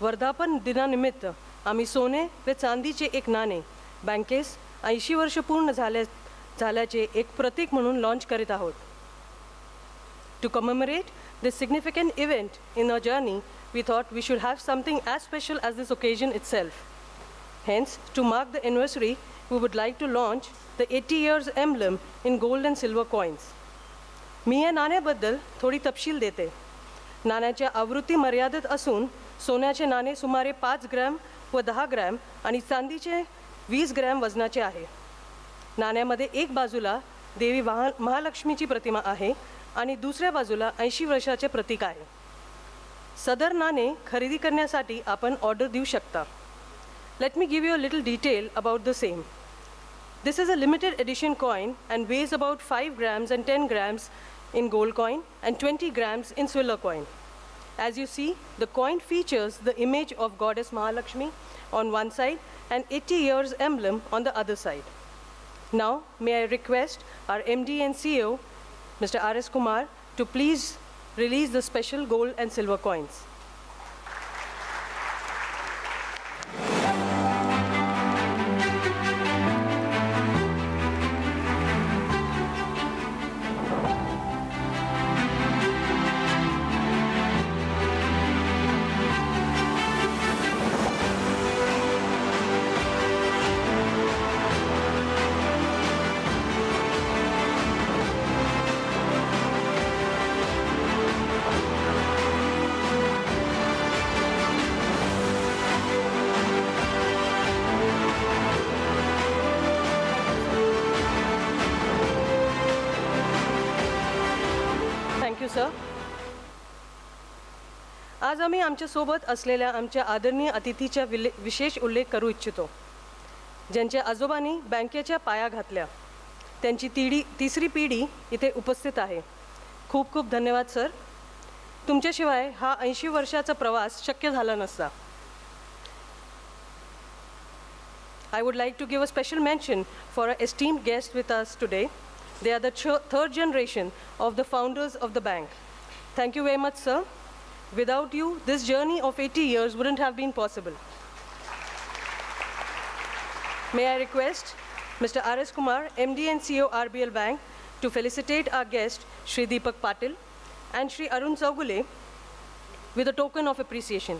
Speaker 1: वर्धापन दिनानिमित्त आम्ही सोने व चांदीचे एक नाणे बँकेस 80 वर्ष पूर्ण झाल्याचे एक प्रतीक म्हणून लॉन्च करीत आहोत. To commemorate this significant event in our journey, we thought we should have something as special as this occasion itself. Hence, to mark the anniversary, we would like to launch the 80 years emblem in gold and silver coins. मी या नाण्याबद्दल थोडी तपशील देते. नाण्याच्या आवृत्ती मर्यादित असून सोन्याचे नाणे सुमारे 5 ग्रॅम व 10 ग्रॅम आणि चांदीचे 20 ग्रॅम वजनाचे आहे. नाण्यामध्ये एक बाजूला देवी महालक्ष्मीची प्रतिमा आहे आणि दुसऱ्या बाजूला 80 वर्षाचे प्रतीक आहे. सदर नाणे खरेदी करण्यासाठी आपण ऑर्डर देऊ शकता. Let me give you a little detail about the same. This is a limited edition coin and weighs about 5 grams and 10 grams in gold coin and 20 grams in silver coin. As you see, the coin features the image of Goddess Mahalakshmi on one side and 80 years emblem on the other side. Now, may I request our MD and CEO, Mr. R.S. Kumar, to please release the special gold and silver coins. Thank you, sir. आज आम्ही आमच्यासोबत असलेल्या आमच्या आदरणीय अतिथीचा विशेष उल्लेख करू इच्छितो. ज्यांच्या आजोबांनी बँकेच्या पाया घातल्या, त्यांची तिसरी पिढी इथे उपस्थित आहे. खूप खूप धन्यवाद सर. तुमच्याशिवाय हा 80 वर्षाचा प्रवास शक्य झाला नसता. I would like to give a special mention for our esteemed guest with us today, They are the third generation of the founders of the bank. Thank you very much, sir. Without you, this journey of 80 years wouldn't have been possible. May I request Mr. R.S. Kumar, MD and CEO RBL Bank, to felicitate our guest, Shri Deepak Patil, and Shri Arun Saugule with a token of appreciation.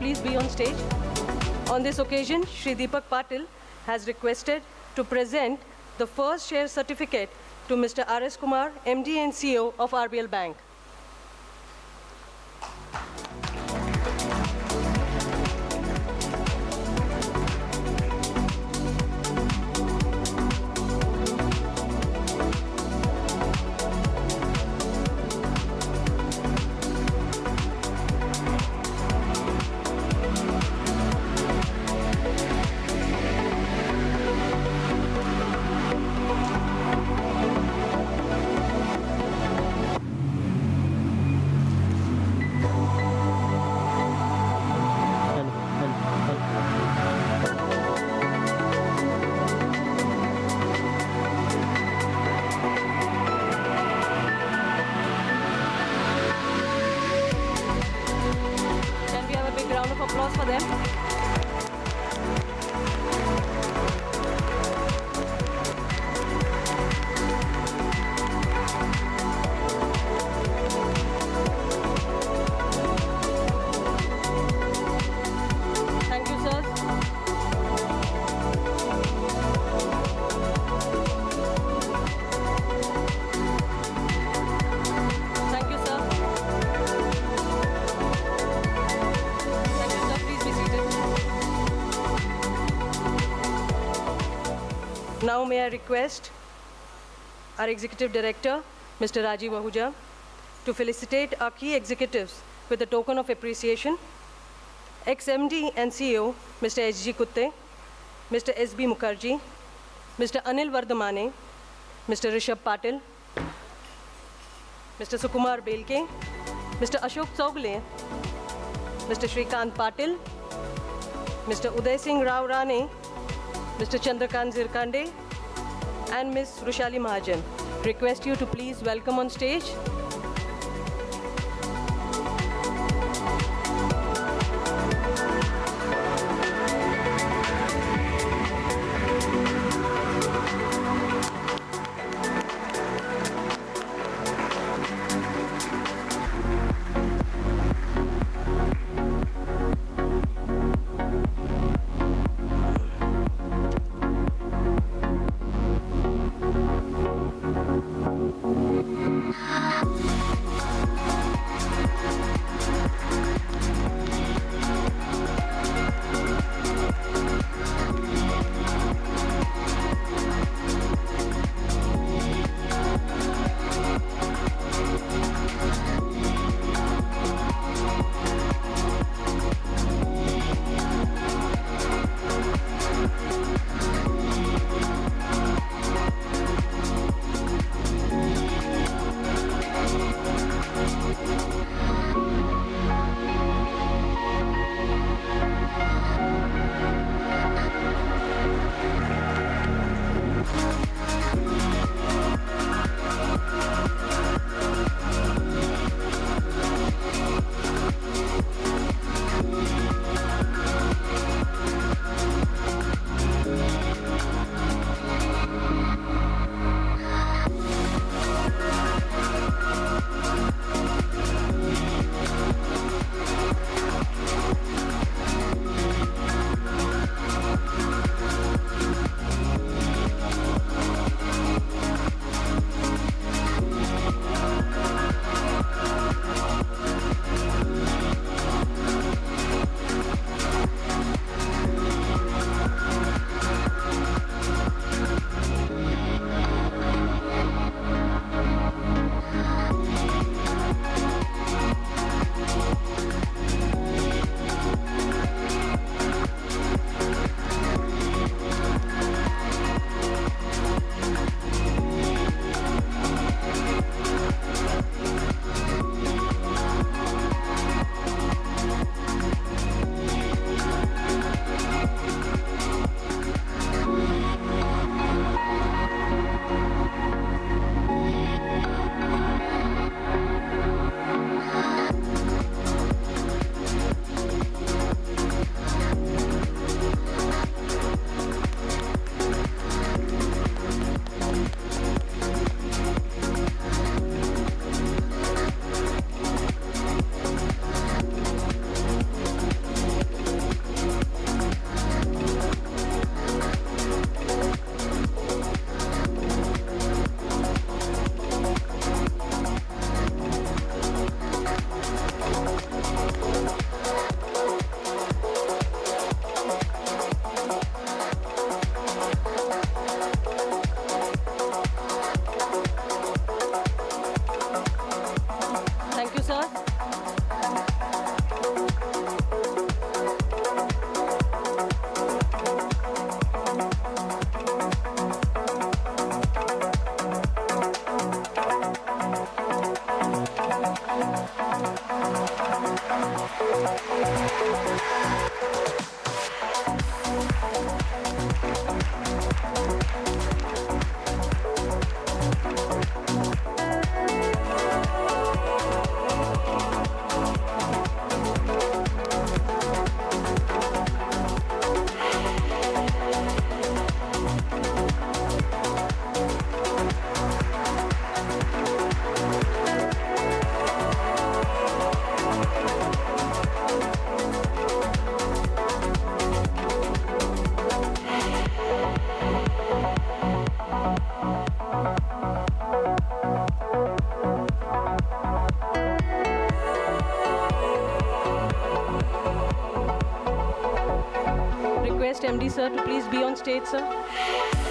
Speaker 1: Please be on stage. On this occasion, Shri Deepak Patil has requested to present the first share certificate to Mr. R.S. Kumar, MD and CEO of RBL Bank. Applause for them. Thank you, sir. Thank you, sir. Now may I request our Executive Director, Mr. Rajiv Ahuja, to felicitate our key executives with a token of appreciation. Ex-MD and CEO, Mr. H.G. Kutte, Mr. S.B. Mukherjee, Mr. Anil Vardhamane, Mr. Rishabh Patil, Mr. Sukumar Belke, Mr. Ashok Chowgule, Mr. Shrikant Patil, Mr. Uday Singh Rao Rane, Mr. Chandrakant Zirkande, and Ms. Rushali Mahajan. Request you to please welcome on stage request MD sir to please be on stage, sir.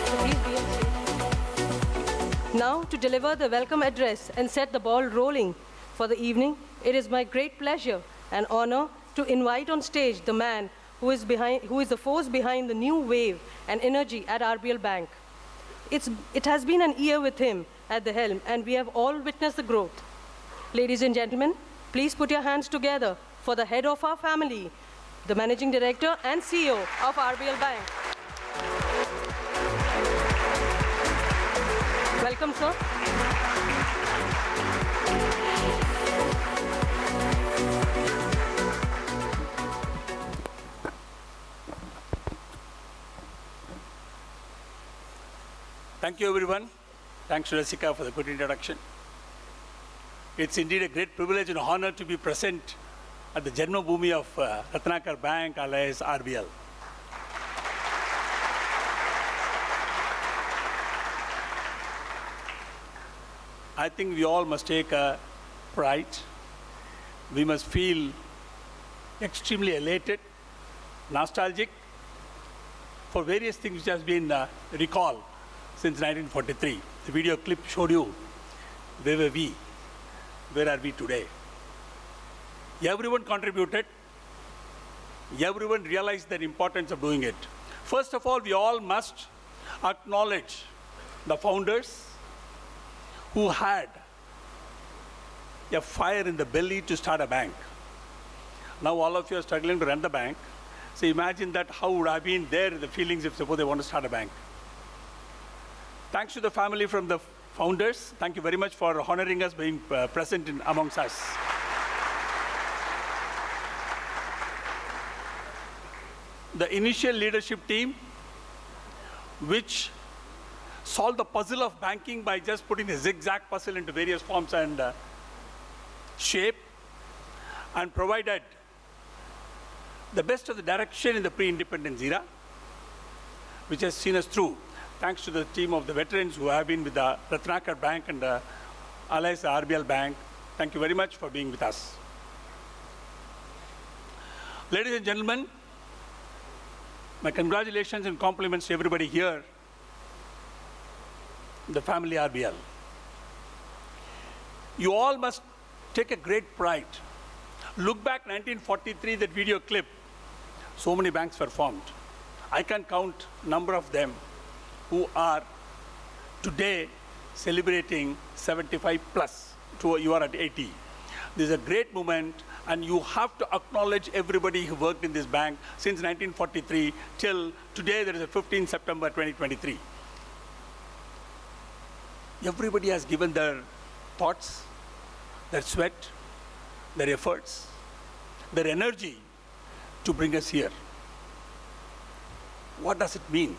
Speaker 1: So please be on stage. Now to deliver the welcome address and set the ball rolling for the evening, it is my great pleasure and honor to invite on stage the man who is the force behind the new wave and energy at RBL Bank. It has been an year with him at the helm, and we have all witnessed the growth. Ladies and gentlemen, please put your hands together for the head of our family, the Managing Director and CEO of RBL Bank. Welcome, sir.
Speaker 8: Thank you, everyone. Thanks to Rasika for the good introduction. It's indeed a great privilege and honor to be present at the Janma Bhoomi of Ratnakar Bank, alias RBL. I think we all must take a pride. We must feel extremely elated, nostalgic for various things which has been recalled since 1943. The video clip showed you where were we, where are we today. Everyone contributed. Everyone realized the importance of doing it. First of all, we all must acknowledge the founders who had a fire in the belly to start a bank. Now all of you are struggling to run the bank. So imagine that how would have been there the feelings if suppose they want to start a bank. Thanks to the family from the founders. Thank you very much for honoring us being present amongst us. The initial leadership team, which solved the puzzle of banking by just putting the zigzag puzzle into various forms and shape, and provided the best of the direction in the pre-independence era, which has seen us through. Thanks to the team of the veterans who have been with the Ratnakar Bank and alias the RBL Bank. Thank you very much for being with us. Ladies and gentlemen, my congratulations and compliments to everybody here, the family RBL. You all must take a great pride. Look back 1943, that video clip, so many banks were formed. I can count number of them who are today celebrating 75 plus, you are at 80. This is a great moment, and you have to acknowledge everybody who worked in this bank since 1943 till today, there is a 15 September 2023. Everybody has given their thoughts, their sweat, their efforts, their energy to bring us here. What does it mean?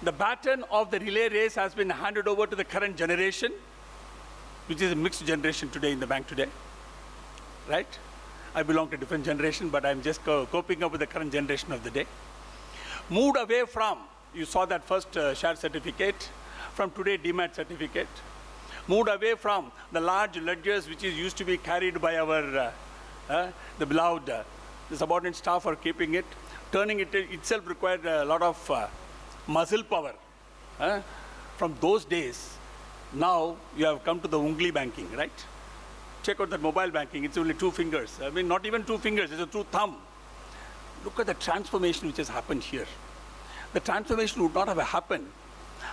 Speaker 8: The baton of the relay race has been handed over to the current generation, which is a mixed generation today in the bank today, right? I belong to a different generation, but I'm just coping up with the current generation of the day. Moved away from, you saw that first share certificate, from today demat certificate. Moved away from the large ledgers which is used to be carried by our, the beloved, the subordinate staff for keeping it. Turning it itself required a lot of muscle power. From those days, now you have come to the ungli banking, right? Check out that mobile banking, it's only 2 fingers. I mean, not even 2 fingers, it's a 2 thumb. Look at the transformation which has happened here. The transformation would not have happened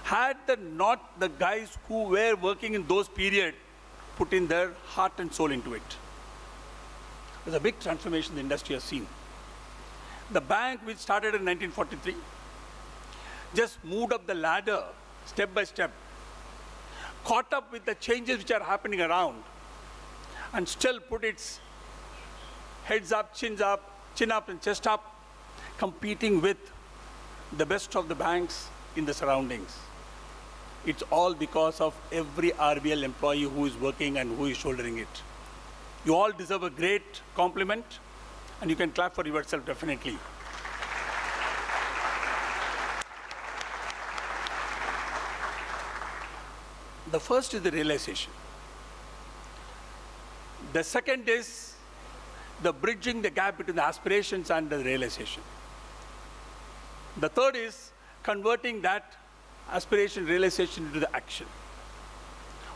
Speaker 8: had not the guys who were working in those periods put in their heart and soul into it. There's a big transformation the industry has seen. The bank, which started in 1943, just moved up the ladder step by step, caught up with the changes which are happening around, and still put its heads up, chin up and chest up, competing with the best of the banks in the surroundings. It's all because of every RBL employee who is working and who is shouldering it. You all deserve a great compliment, and you can clap for yourself definitely. The first is the realization. The second is the bridging the gap between the aspirations and the realization. The third is converting that aspiration, realization into the action.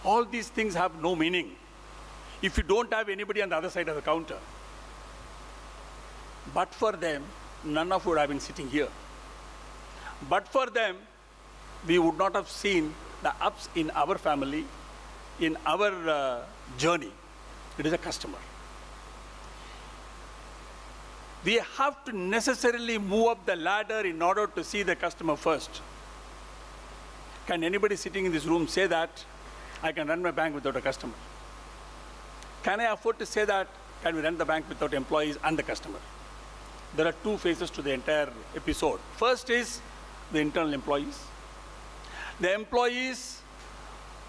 Speaker 8: All these things have no meaning if you don't have anybody on the other side of the counter. But for them, none of you would have been sitting here. But for them, we would not have seen the ups in our family, in our journey. It is a customer. We have to necessarily move up the ladder in order to see the customer first. Can anybody sitting in this room say that I can run my bank without a customer? Can I afford to say that? Can we run the bank without employees and the customer? There are two phases to the entire episode. First is the internal employees. The employees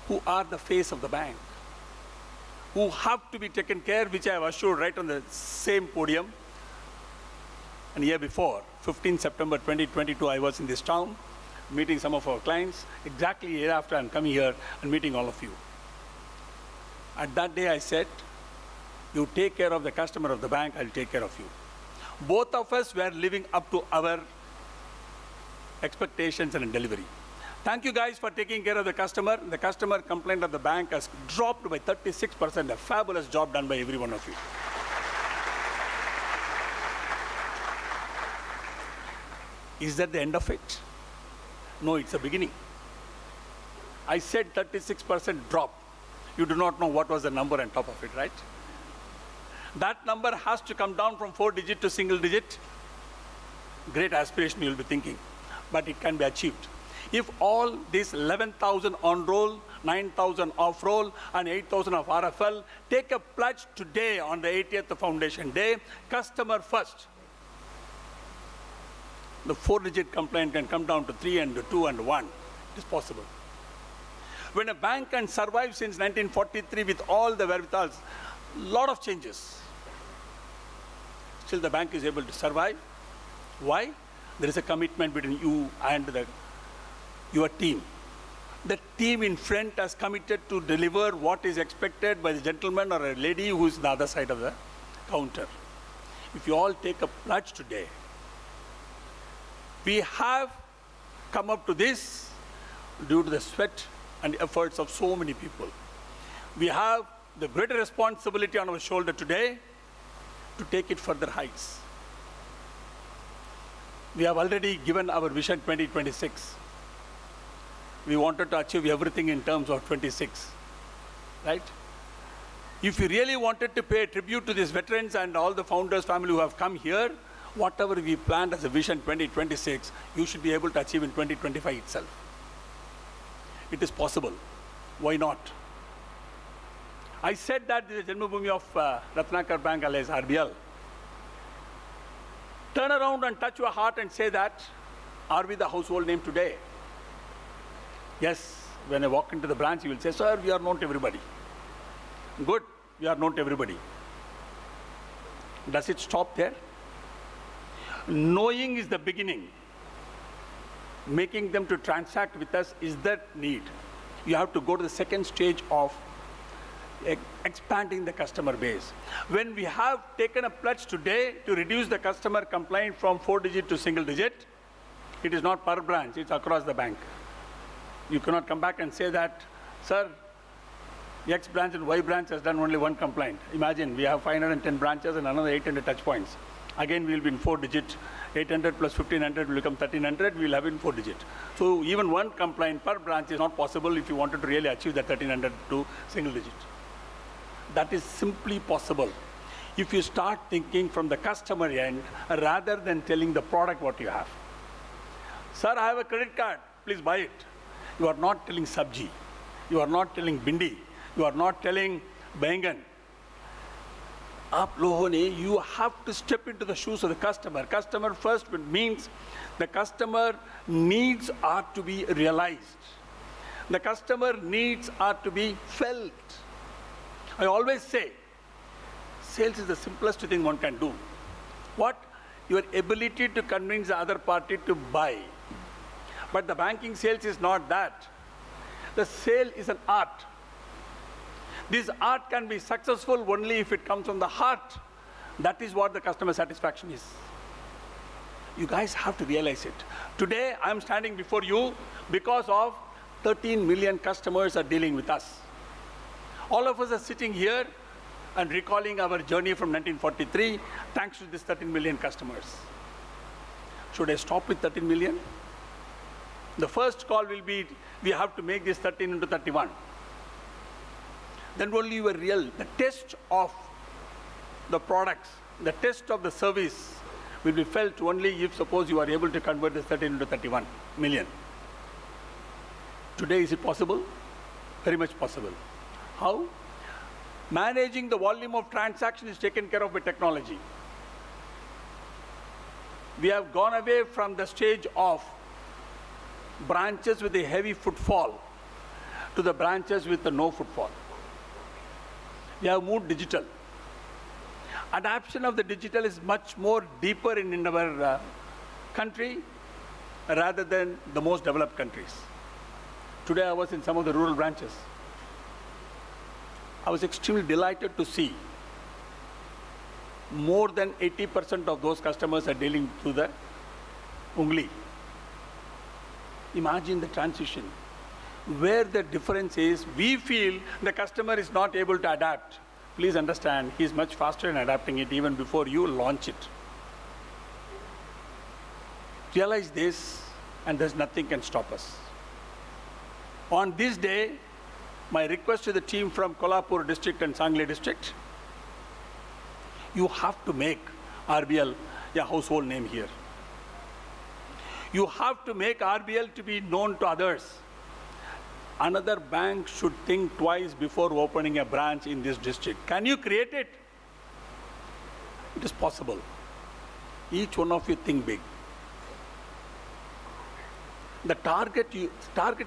Speaker 8: who are the face of the bank, who have to be taken care, which I have assured right on the same podium. And year before, 15 September 2022, I was in this town, meeting some of our clients. Exactly a year after, I'm coming here and meeting all of you. At that day, I said, you take care of the customer of the bank, I'll take care of you. Both of us were living up to our expectations and delivery. Thank you guys for taking care of the customer. The customer complaint of the bank has dropped by 36%, a fabulous job done by every one of you. Is that the end of it? No, it's a beginning. I said 36% drop. You do not know what was the number on top of it, right? That number has to come down from 4-digit to single-digit. Great aspiration, you'll be thinking, but it can be achieved. If all these 11,000 on-roll, 9,000 off-roll, and 8,000 of RFL take a pledge today on the 80th Foundation Day, customer first, the 4-digit complaint can come down to 3 and 2 and 1. It is possible. When a bank can survive since 1943 with all the wherewithals, lot of changes, still the bank is able to survive. Why? There is a commitment between you and your team. The team in front has committed to deliver what is expected by the gentleman or a lady who is on the other side of the counter. If you all take a pledge today, we have come up to this due to the sweat and efforts of so many people. We have the greater responsibility on our shoulder today to take it further heights. We have already given our vision 2026. We wanted to achieve everything in terms of 26, right? If you really wanted to pay tribute to these veterans and all the founders' family who have come here, whatever we planned as a vision 2026, you should be able to achieve in 2025 itself. It is possible. Why not? I said that this is the Janmabhoomi of Ratnakar Bank alias RBL. Turn around and touch your heart and say that, are we the household name today? Yes, when I walk into the branch, you will say, sir, we are known to everybody. Good, we are known to everybody. Does it stop there? Knowing is the beginning. Making them to transact with us is that need. You have to go to the second stage of expanding the customer base. When we have taken a pledge today to reduce the customer complaint from 4-digit to single-digit, it is not per branch, it's across the bank. You cannot come back and say that, sir, X branch and Y branch has done only one complaint. Imagine, we have 510 branches and another 800 touch points. Again, we will be in 4-digit. 800 plus 1500 will become 1300. We will have it in 4-digit. So even one complaint per branch is not possible if you wanted to really achieve that 1300 to single-digit. That is simply possible if you start thinking from the customer end rather than telling the product what you have. Sir, I have a credit card. Please buy it. You are not telling sabji. You are not telling bindi. You are not telling bangan. You have to step into the shoes of the customer. Customer first means the customer needs are to be realized. The customer needs are to be felt. I always say, sales is the simplest thing one can do. What? Your ability to convince the other party to buy. But the banking sales is not that. The sale is an art. This art can be successful only if it comes from the heart. That is what the customer satisfaction is. You guys have to realize it. Today, I'm standing before you because of 13 million customers are dealing with us. All of us are sitting here and recalling our journey from 1943 thanks to these 13 million customers. Should I stop with 13 million? The first call will be, we have to make this 13 into 31. Then only the test of the products, the test of the service will be felt only if suppose you are able to convert this 13 into 31 million. Today, is it possible? Very much possible. How? Managing the volume of transaction is taken care of by technology. We have gone away from the stage of branches with a heavy footfall to the branches with the no footfall. We have moved digital. Adoption of the digital is much more deeper in our country rather than the most developed countries. Today I was in some of the rural branches. I was extremely delighted to see more than 80% of those customers are dealing through the Ungli. Imagine the transition. Where the difference is, we feel the customer is not able to adapt. Please understand, he is much faster in adapting it even before you launch it. Realize this, and there's nothing can stop us. On this day, my request to the team from Kolhapur district and Sangli district, you have to make RBL a household name here. You have to make RBL to be known to others. Another bank should think twice before opening a branch in this district. Can you create it? It is possible. Each one of you think big. The target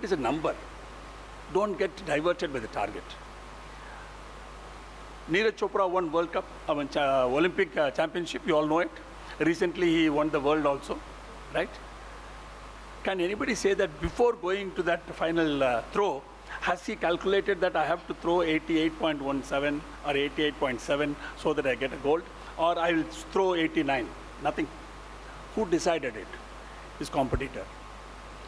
Speaker 8: is a number. Don't get diverted by the target. Neeraj Chopra won World Cup, Olympic championship, you all know it. Recently he won the world also, right? Can anybody say that before going to that final throw, has he calculated that I have to throw 88.17 or 88.7 so that I get a gold? Or I will throw 89? Nothing. Who decided it? His competitor.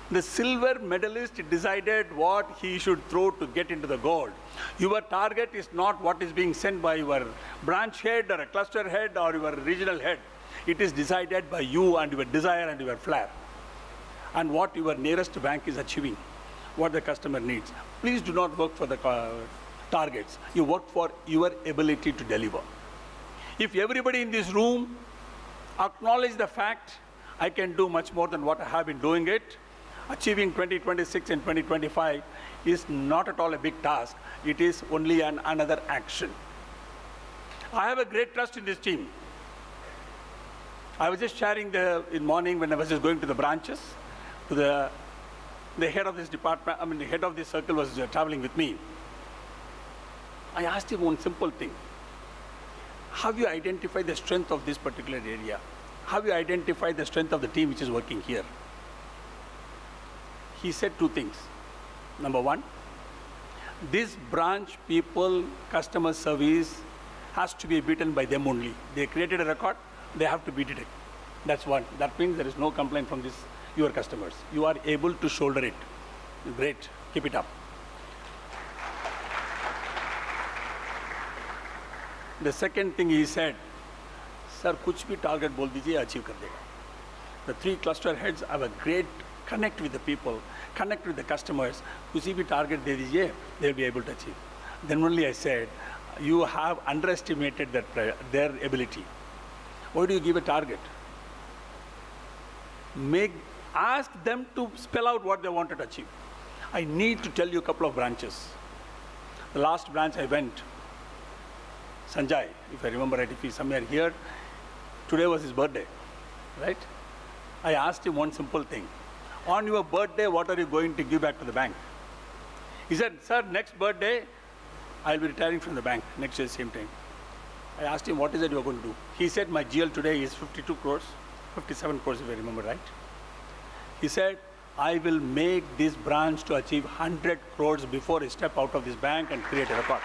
Speaker 8: The silver medalist decided what he should throw to get into the gold. Your target is not what is being sent by your branch head or a cluster head or your regional head. It is decided by you and your desire and your flair. And what your nearest bank is achieving, what the customer needs. Please do not work for the targets. You work for your ability to deliver. If everybody in this room acknowledge the fact, I can do much more than what I have been doing it, achieving 2026 and 2025 is not at all a big task. It is only another action. I have a great trust in this team. I was just sharing in morning when I was just going to the branches, to the head of this department, the head of this circle was traveling with me. I asked him one simple thing. Have you identified the strength of this particular area? Have you identified the strength of the team which is working here? He said two things. Number one, this branch people, customer service has to be beaten by them only. They created a record, they have to beat it. That's one. That means there is no complaint from your customers. You are able to shoulder it. Great. Keep it up. The second thing he said, sir, kuch bhi target bol dijiye, achieve kar dega. The three cluster heads have a great connect with the people, connect with the customers. Kusi bhi target de dijiye, they will be able to achieve. Then only I said, you have underestimated their ability. Why do you give a target? Ask them to spell out what they wanted to achieve. I need to tell you a couple of branches. The last branch I went, Sanjay, if I remember right, if he's somewhere here, today was his birthday, right? I asked him one simple thing. On your birthday, what are you going to give back to the bank? He said, sir, next birthday, I'll be retiring from the bank next year, same time. I asked him, what is it you're going to do? He said, my GL today is 52 crores, 57 crores if I remember right. He said, I will make this branch to achieve 100 crores before I step out of this bank and create a record.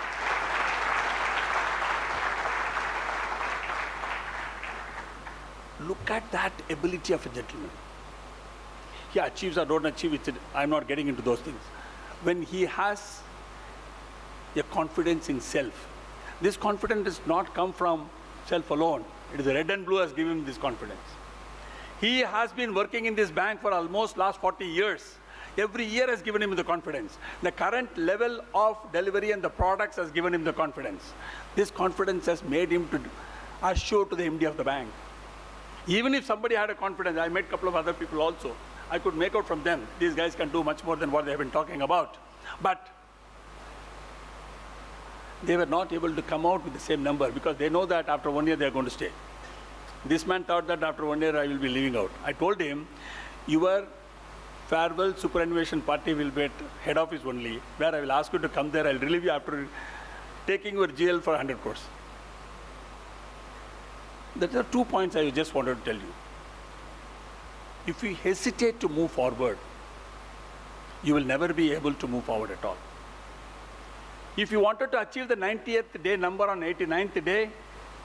Speaker 8: Look at that ability of a gentleman. He achieves or don't achieve it, I'm not getting into those things. When he has a confidence in self, this confidence does not come from self alone. It is the red and blue has given him this confidence. He has been working in this bank for almost last 40 years Every year has given him the confidence. The current level of delivery and the products has given him the confidence. This confidence has made him to assure to the MD of the bank. Even if somebody had a confidence, I met a couple of other people also, I could make out from them, these guys can do much more than what they have been talking about. But they were not able to come out with the same number because they know that after 1 year they are going to stay. This man thought that after 1 year I will be leaving out. I told him, your farewell superannuation party will be at head office only, where I will ask you to come there. I will relieve you after taking your GL for 100 crores. There are 2 points I just wanted to tell you. If we hesitate to move forward, you will never be able to move forward at all. If you wanted to achieve the 90th day number on 89th day,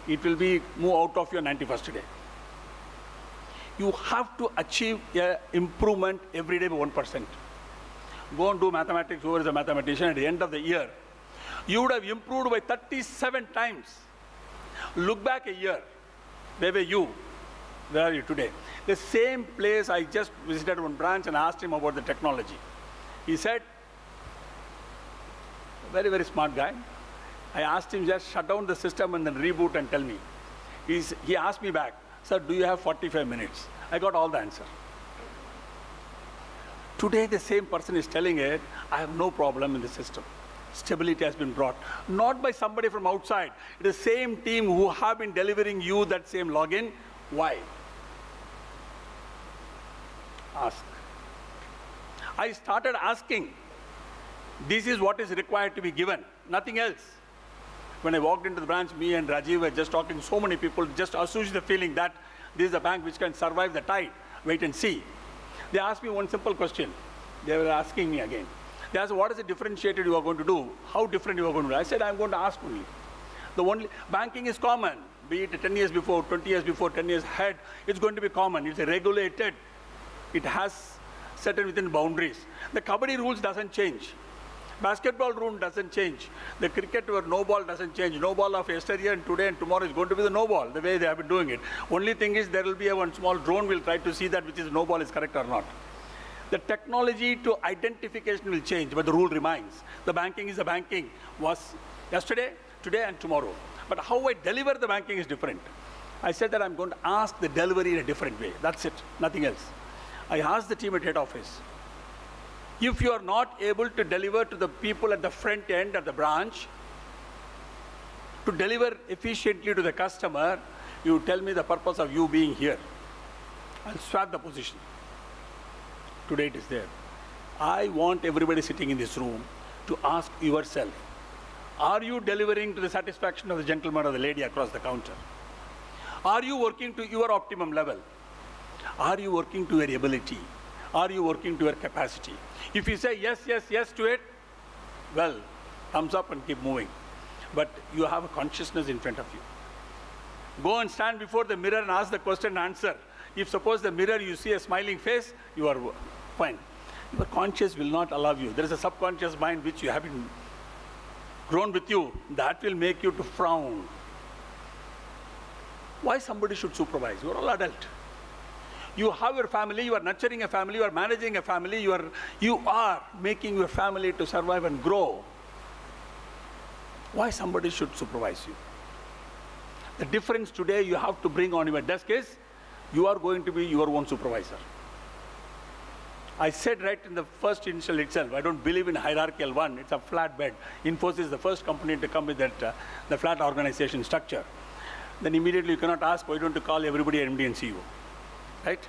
Speaker 8: it will be move out of your 91st day. You have to achieve an improvement every day by 1%. Go and do mathematics, whoever is a mathematician, at the end of the year, you would have improved by 37 times. Look back a year. Where were you? Where are you today? The same place, I just visited one branch and asked him about the technology. He said, very, very smart guy. I asked him, just shut down the system and then reboot and tell me. He asked me back, sir, do you have 45 minutes? I got all the answer. Today, the same person is telling it, I have no problem in the system. Stability has been brought, not by somebody from outside. It is the same team who have been delivering you that same login. Why? Ask. I started asking. This is what is required to be given, nothing else. When I walked into the branch, me and Rajiv were just talking, so many people just associate the feeling that this is a bank which can survive the tide. Wait and see. They asked me one simple question. They were asking me again. They asked, what is the differentiated you are going to do? How different you are going to do? I said, I'm going to ask only. The only banking is common, be it 10 years before, 20 years before, 10 years ahead, it's going to be common. It's regulated. It has certain within boundaries. The kabaddi rules doesn't change. Basketball rule doesn't change. The cricket where no ball doesn't change. No ball of yesterday and today and tomorrow is going to be the no ball, the way they have been doing it. Only thing is there will be one small drone will try to see that which is no ball is correct or not. The technology to identification will change, but the rule remains. The banking is the banking was yesterday, today and tomorrow. But how I deliver the banking is different. I said that I'm going to ask the delivery in a different way. That's it, nothing else. I asked the team at head office, if you are not able to deliver to the people at the front end of the branch, to deliver efficiently to the customer, you tell me the purpose of you being here. I'll swap the position. Today it is there. I want everybody sitting in this room to ask yourself, are you delivering to the satisfaction of the gentleman or the lady across the counter? Are you working to your optimum level? Are you working to your ability? Are you working to your capacity? If you say yes, yes, yes to it, well, thumbs up and keep moving. But you have a consciousness in front of you. Go and stand before the mirror and ask the question and answer. If suppose the mirror you see a smiling face, you are fine. Your conscious will not allow you. There is a subconscious mind which you have been grown with you. That will make you to frown. Why somebody should supervise? You are all adult. You have your family, you are nurturing a family, you are managing a family, you are making your family to survive and grow. Why somebody should supervise you? The difference today you have to bring on your desk is, you are going to be your own supervisor. I said right in the first initial itself, I don't believe in hierarchical one, it's a flat bed. Infosys is the first company to come with that, the flat organization structure. Then immediately you cannot ask, why don't you call everybody MD and CEO? Right?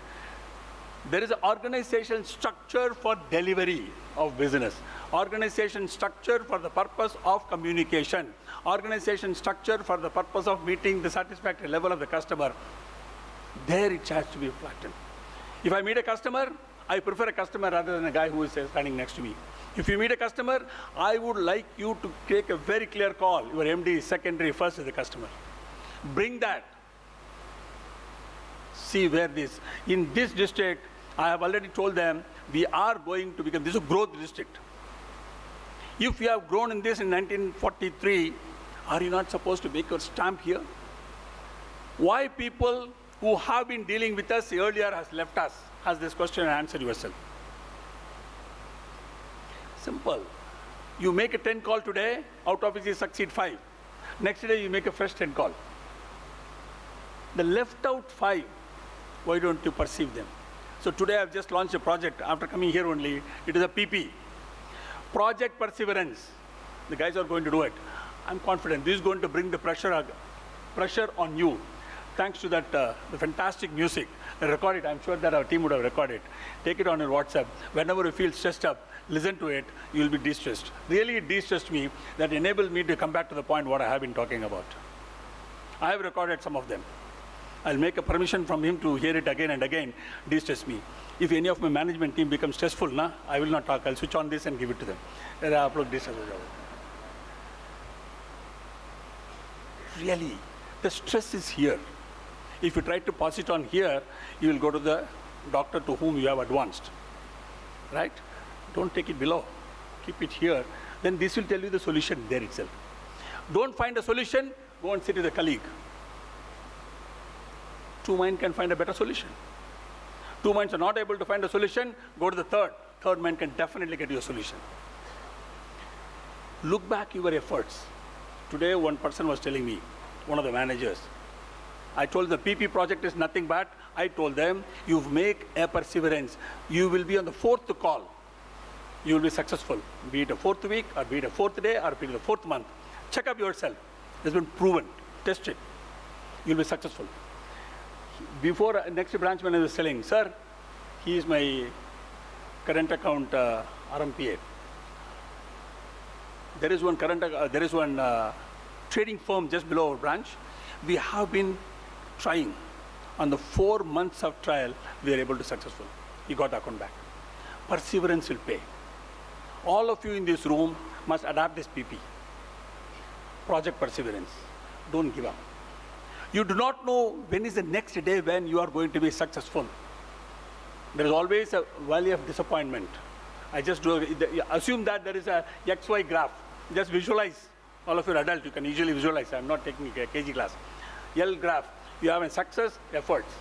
Speaker 8: There is an organization structure for delivery of business. Organization structure for the purpose of communication. Organization structure for the purpose of meeting the satisfactory level of the customer. There it has to be flattened. If I meet a customer, I prefer a customer rather than a guy who is standing next to me. If you meet a customer, I would like you to take a very clear call. Your MD is secondary, first is the customer. Bring that. See where this, in this district, I have already told them, we are going to become, this is a growth district. If you have grown in this in 1943, are you not supposed to make your stamp here? Why people who have been dealing with us earlier has left us? Ask this question and answer yourself. Simple. You make a 10 call today, out of which you succeed 5. Next day you make a fresh 10 call. The left out 5, why don't you perceive them? So today I've just launched a project. After coming here only, it is a PP. Project Perseverance. The guys are going to do it. I'm confident this is going to bring the pressure on you. Thanks to that the fantastic music. Record it. I'm sure that our team would have recorded it. Take it on your WhatsApp. Whenever you feel stressed up, listen to it. You will be de-stressed. Really, it de-stressed me. That enabled me to come back to the point what I have been talking about. I have recorded some of them. I'll make a permission from him to hear it again and again. De-stress me. If any of my management team becomes stressful, I will not talk. I'll switch on this and give it to them. Really, the stress is here. If you try to pass it on here, you will go to the doctor to whom you have advanced. Right? Don't take it below. Keep it here. Then this will tell you the solution there itself. Don't find a solution, go and sit with a colleague. 2 minds can find a better solution. 2 minds are not able to find a solution, go to the third. Third mind can definitely get you a solution. Look back your efforts. Today, one person was telling me, one of the managers, I told the PP project is nothing but, I told them, you make a perseverance. You will be on the 4th call. You will be successful. Be it a 4th week, or be it a 4th day, or be it a 4th month. Check up yourself. It's been proven. Test it. You'll be successful. Before next branch manager was telling, sir, he is my current account RMPA. There is one trading firm just below our branch. We have been trying. On the 4 months of trial, we are able to successful. He got the account back. Perseverance will pay. All of you in this room must adapt this PP. Project Perseverance. Don't give up. You do not know when is the next day when you are going to be successful. There is always a valley of disappointment. I just assume that there is a XY graph. Just visualize. All of you are adults, you can easily visualize. I'm not taking a KG class. L graph. You have a success, efforts.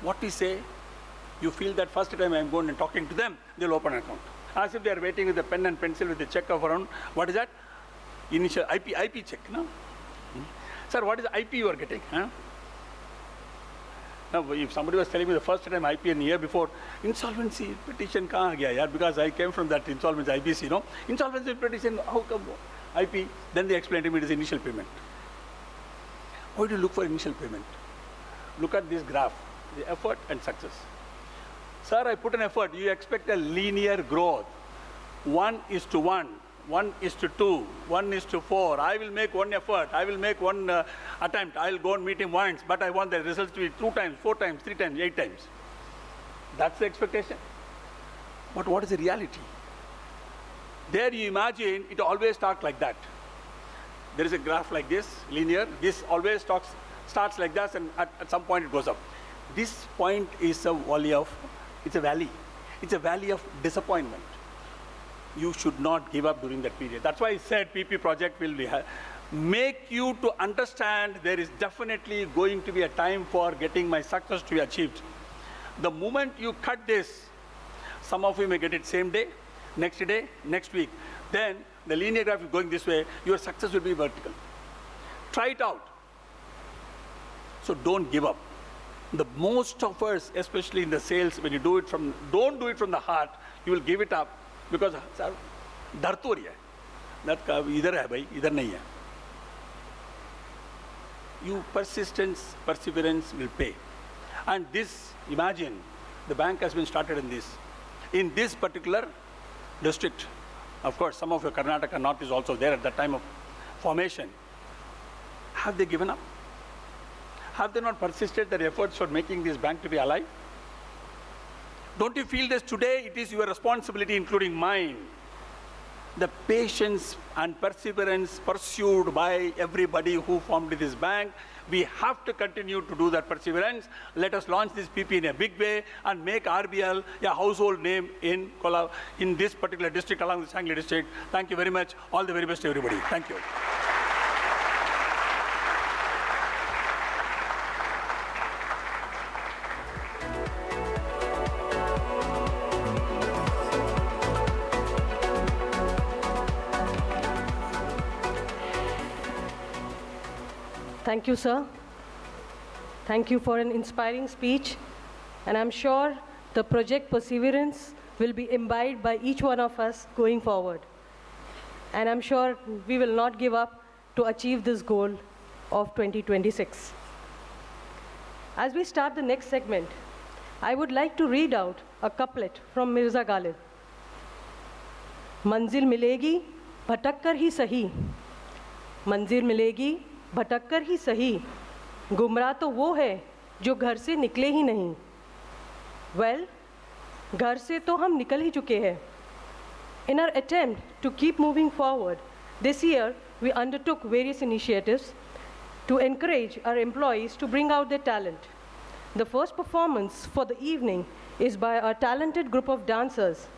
Speaker 8: What we say, you feel that first time I'm going and talking to them, they'll open an account. As if they are waiting with a pen and pencil with a check of around, what is that? Initial IP check, no? Sir, what is the IP you are getting? Huh? Now, if somebody was telling me the first time IP and year before, insolvency petition kahan gaya yaar, because I came from that insolvency IBC, no? Insolvency petition, how come IP? Then they explained to me it is initial payment. Why do you look for initial payment? Look at this graph, the effort and success. Sir, I put an effort. You expect a linear growth. 1:1. 1:2, 1:4. I will make one effort. I will make one attempt. I will go and meet him once, but I want the results to be 2 times, 4 times, 3 times, 8 times. That's the expectation. But what is the reality? There you imagine it always starts like that. There is a graph like this, linear. This always starts like this, and at some point it goes up. This point is a valley of, it's a valley. It's a valley of disappointment. You should not give up during that period. That's why I said PP project will make you to understand there is definitely going to be a time for getting my success to be achieved. The moment you cut this, some of you may get it same day, next week. Then the linear graph is going this way, your success will be vertical. Try it out. So don't give up. The most of us, especially in the sales, when you do it don't do it from the heart, you will give it up. Because sir, डर तो रही है, that इधर है भाई, इधर नहीं है. You persistence, perseverance will pay. And this, imagine, the bank has been started in this particular district. Of course, some of your Karnataka North is also there at that time of formation. Have they given up? Have they not persisted their efforts for making this bank to be alive? Don't you feel this today? It is your responsibility, including mine. The patience and perseverance pursued by everybody who formed this bank, we have to continue to do that perseverance. Let us launch this PP in a big way and make RBL a household name in this particular district, along the Sangli district. Thank you very much. All the very best to everybody. Thank you.
Speaker 1: Thank you, sir. Thank you for an inspiring speech. And I'm sure the project Perseverance will be imbibed by each one of us going forward. And I'm sure we will not give up to achieve this goal of 2026. As we start the next segment, I would like to read out a couplet from Mirza Ghalib. मंजिल मिलेगी भटक कर ही सही, मंजिल मिलेगी भटक कर ही सही, गुमराह तो वो है जो घर से निकले ही नहीं. Well, घर से तो हम निकल ही चुके हैं. In our attempt to keep moving forward, this year we undertook various initiatives to encourage our employees to bring out their talent. The first performance for the evening is by our talented group of dancers.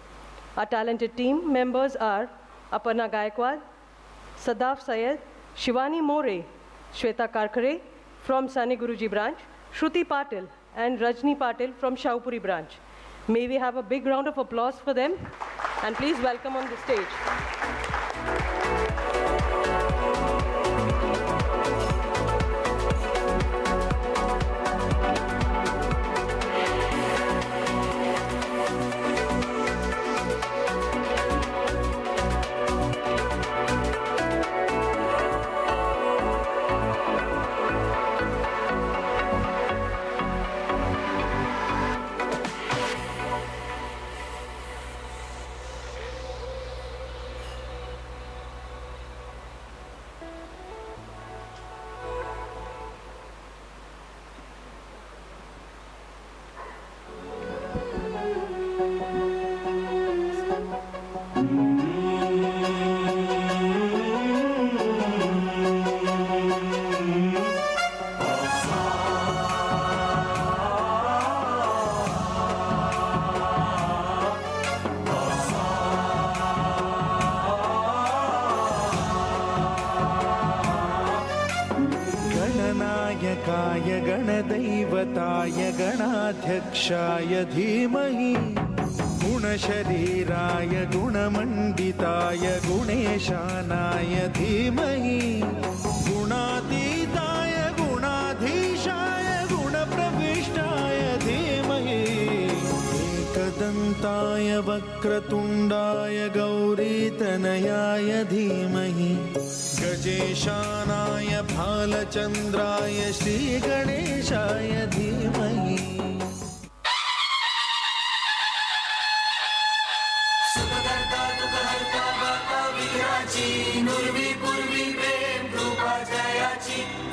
Speaker 1: Our talented team members are Aparna Gaikwad, Sadaf Syed, Shivani More, Shweta Karkare from Sani Guruji branch, Shruti Patil and Rajni Patil from Shaupuri branch. May we have a big round of applause for them, and please welcome on the stage.
Speaker 10: गणनायकाय गणदैवताय गणाध्यक्षाय धीमहि गुणशरीराय गुणमण्डिताय गुणेशानाय धीमहि गुणातीताय गुणाधीशाय गुणप्रविष्टाय धीमहि एकदन्ताय वक्रतुण्डाय गौरीतनयाय धीमहि गजेशानाय भालचन्द्राय श्रीगणेशाय धीमहि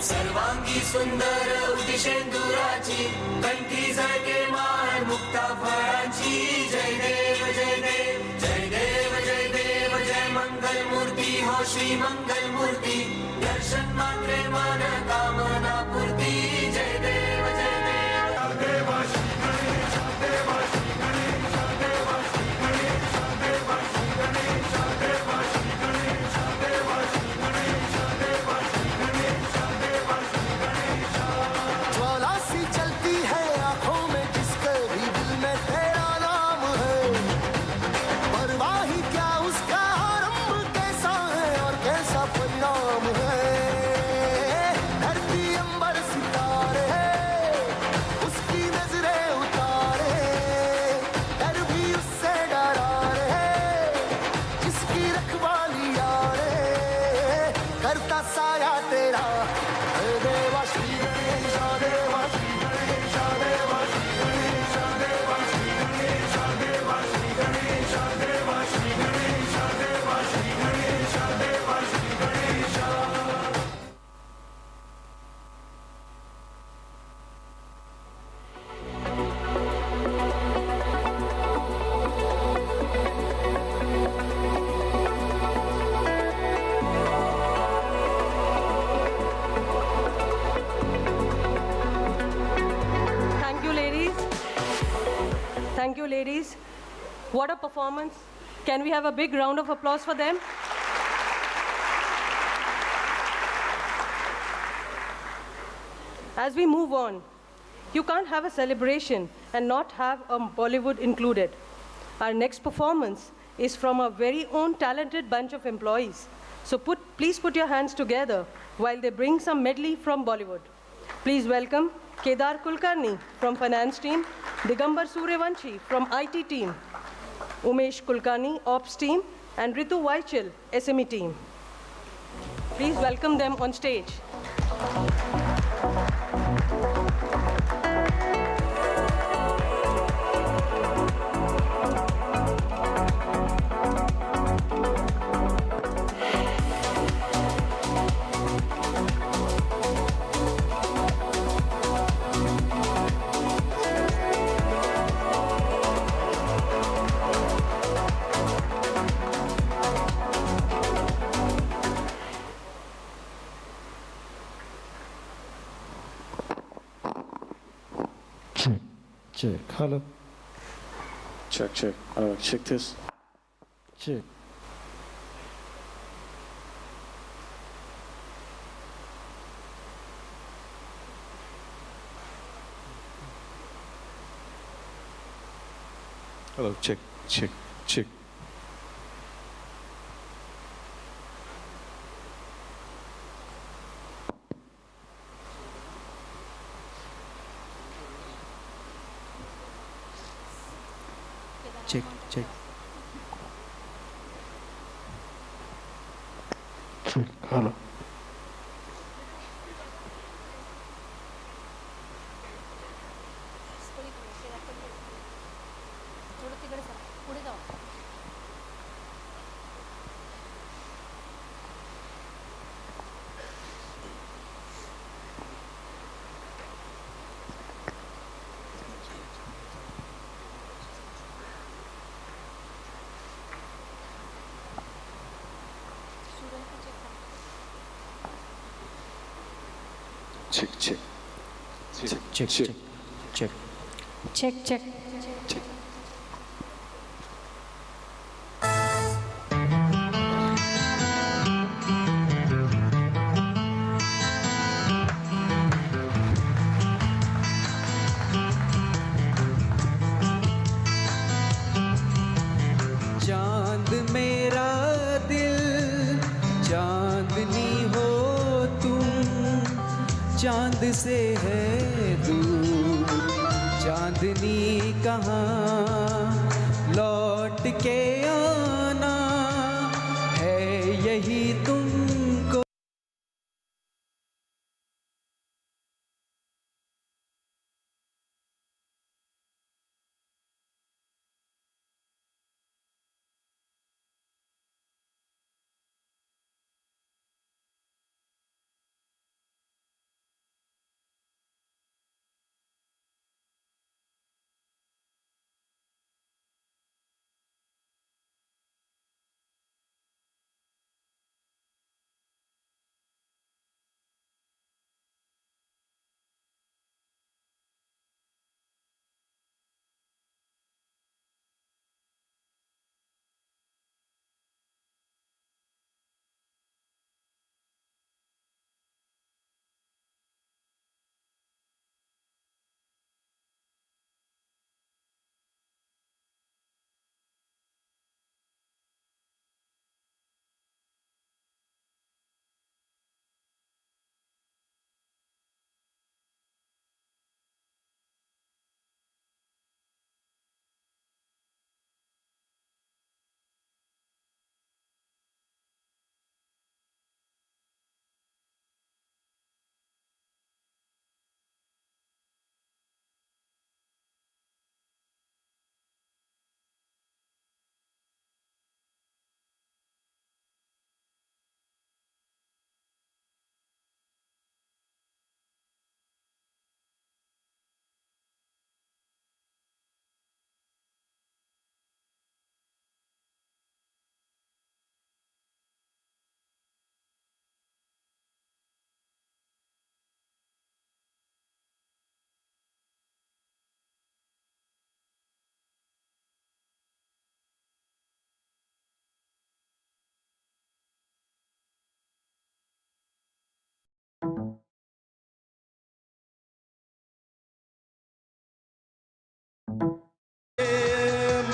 Speaker 11: सर्वांगी सुंदर उदिशेंदुराची कंठी झळके माळ मुक्ता फळांची जय देव जय देव जय देव जय देव जय मंगल मूर्ती हो श्री मंगल मूर्ती दर्शन मात्रे मन कामना पूर्ती जय देव जय देव देव श्री गणेश देव श्री गणेश देव श्री गणेश देव श्री गणेश देव श्री गणेश देव श्री गणेश देव श्री गणेश देव श्री गणेश
Speaker 12: ज्वाला सी चलती है आंखों में जिसके भी दिल में तेरा नाम है परवाह ही क्या उसका आरंभ कैसा है और कैसा परिणाम है धरती अंबर सितारे उसकी नजरें उतारे डर भी उससे डरा रे जिसकी रखवाली यारे करता साया तेरा हे देवा श्री गणेश देवा श्री गणेश देवा श्री गणेश देवा श्री गणेश देवा श्री गणेश देवा श्री गणेश देवा श्री गणेश देवा Shri Ganesh
Speaker 1: Thank you, ladies. Thank you, ladies. What a performance. Can we have a big round of applause for them? As we move on, you can't have a celebration and not have a Bollywood included. Our next performance is from our very own talented bunch of employees, So please put your hands together while they bring some medley from Bollywood. Please welcome Kedar Kulkarni from Finance team, Digambar Suryavanshi from IT team, Umesh Kulkarni, Ops team, and Ritu Vaichal, SME team. Please welcome them on stage.
Speaker 10: Check. Hello.
Speaker 8: Check. Check this.
Speaker 10: Check.
Speaker 8: Hello. Check.
Speaker 10: Check.
Speaker 8: Check.
Speaker 10: Hello.
Speaker 8: Check.
Speaker 2: check.
Speaker 10: चांद मेरा दिल चांदनी हो तुम, चांद से है दूर चांदनी कहाँ, लौट के आना है यही तुमको।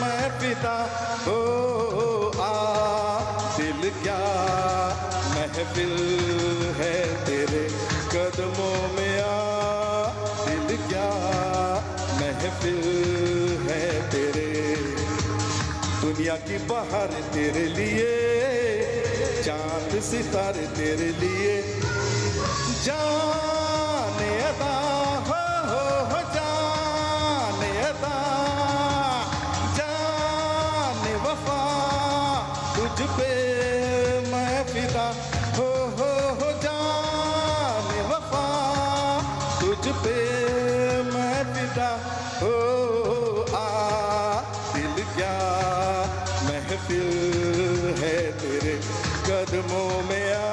Speaker 10: मैं पिता हो आ दिल क्या
Speaker 13: महफिल है तेरे कदमों में आ दिल क्या महफिल है तेरे दुनिया की बहार तेरे लिए चांद सितारे तेरे लिए जाने अदा हो जाने अदा जाने वफा तुझ पे मैं फिदा हो जाने वफा तुझ पे मैं फिदा हो आ दिल क्या महफिल है तेरे कदमों में आ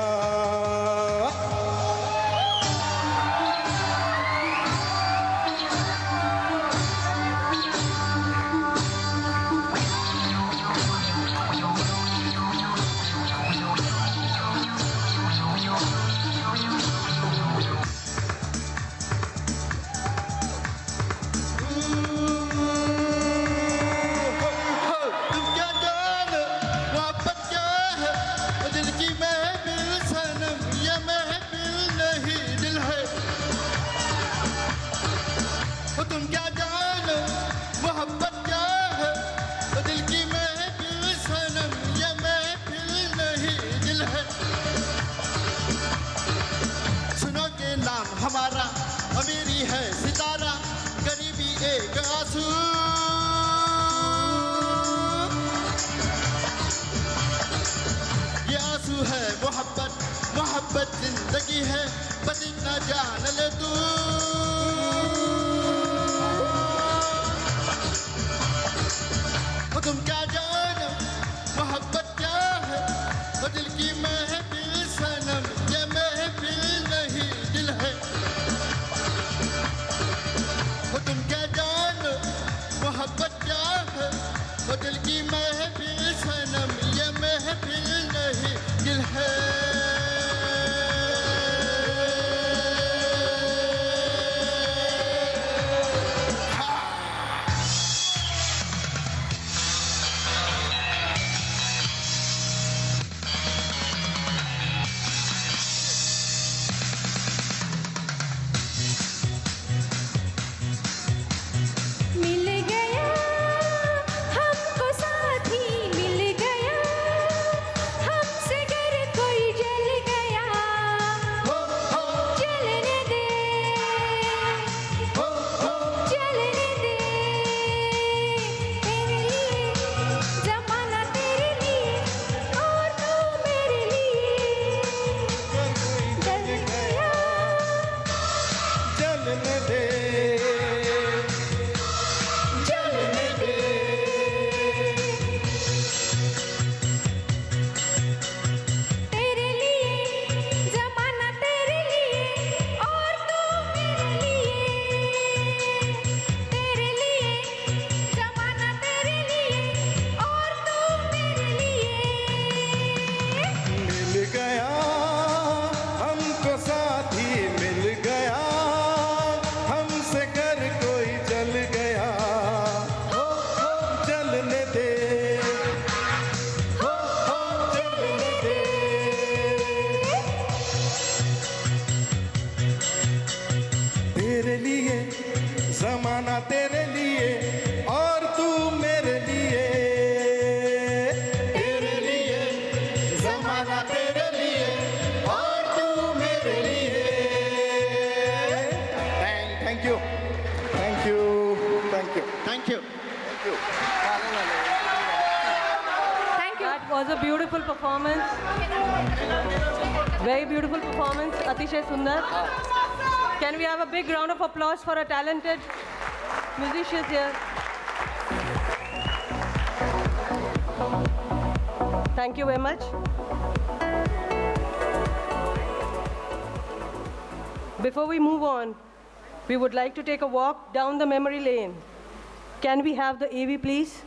Speaker 12: हमारा अमीरी है सितारा गरीबी एक आंसू ये आंसू है मोहब्बत मोहब्बत जिंदगी है बस इतना जान ले तू तुम क्या जानो मोहब्बत क्या है वो दिल की महफिल सनम ये महफिल नहीं दिल है तुम क्या जानो मोहब्बत क्या है वो दिल की महफिल सनम ये महफिल नहीं दिल है जमाना तेरे लिए और तू मेरे लिए तेरे लिए जमाना तेरे लिए और तू मेरे लिए thank you thank you thank you thank you thank you
Speaker 1: That was a beautiful performance. Very beautiful performance. Atishay Sundar. Can we have a big round of applause for our talented musicians here? Thank you very much. Before we move on, we would like to take a walk down the memory lane. Can we have the AV, please?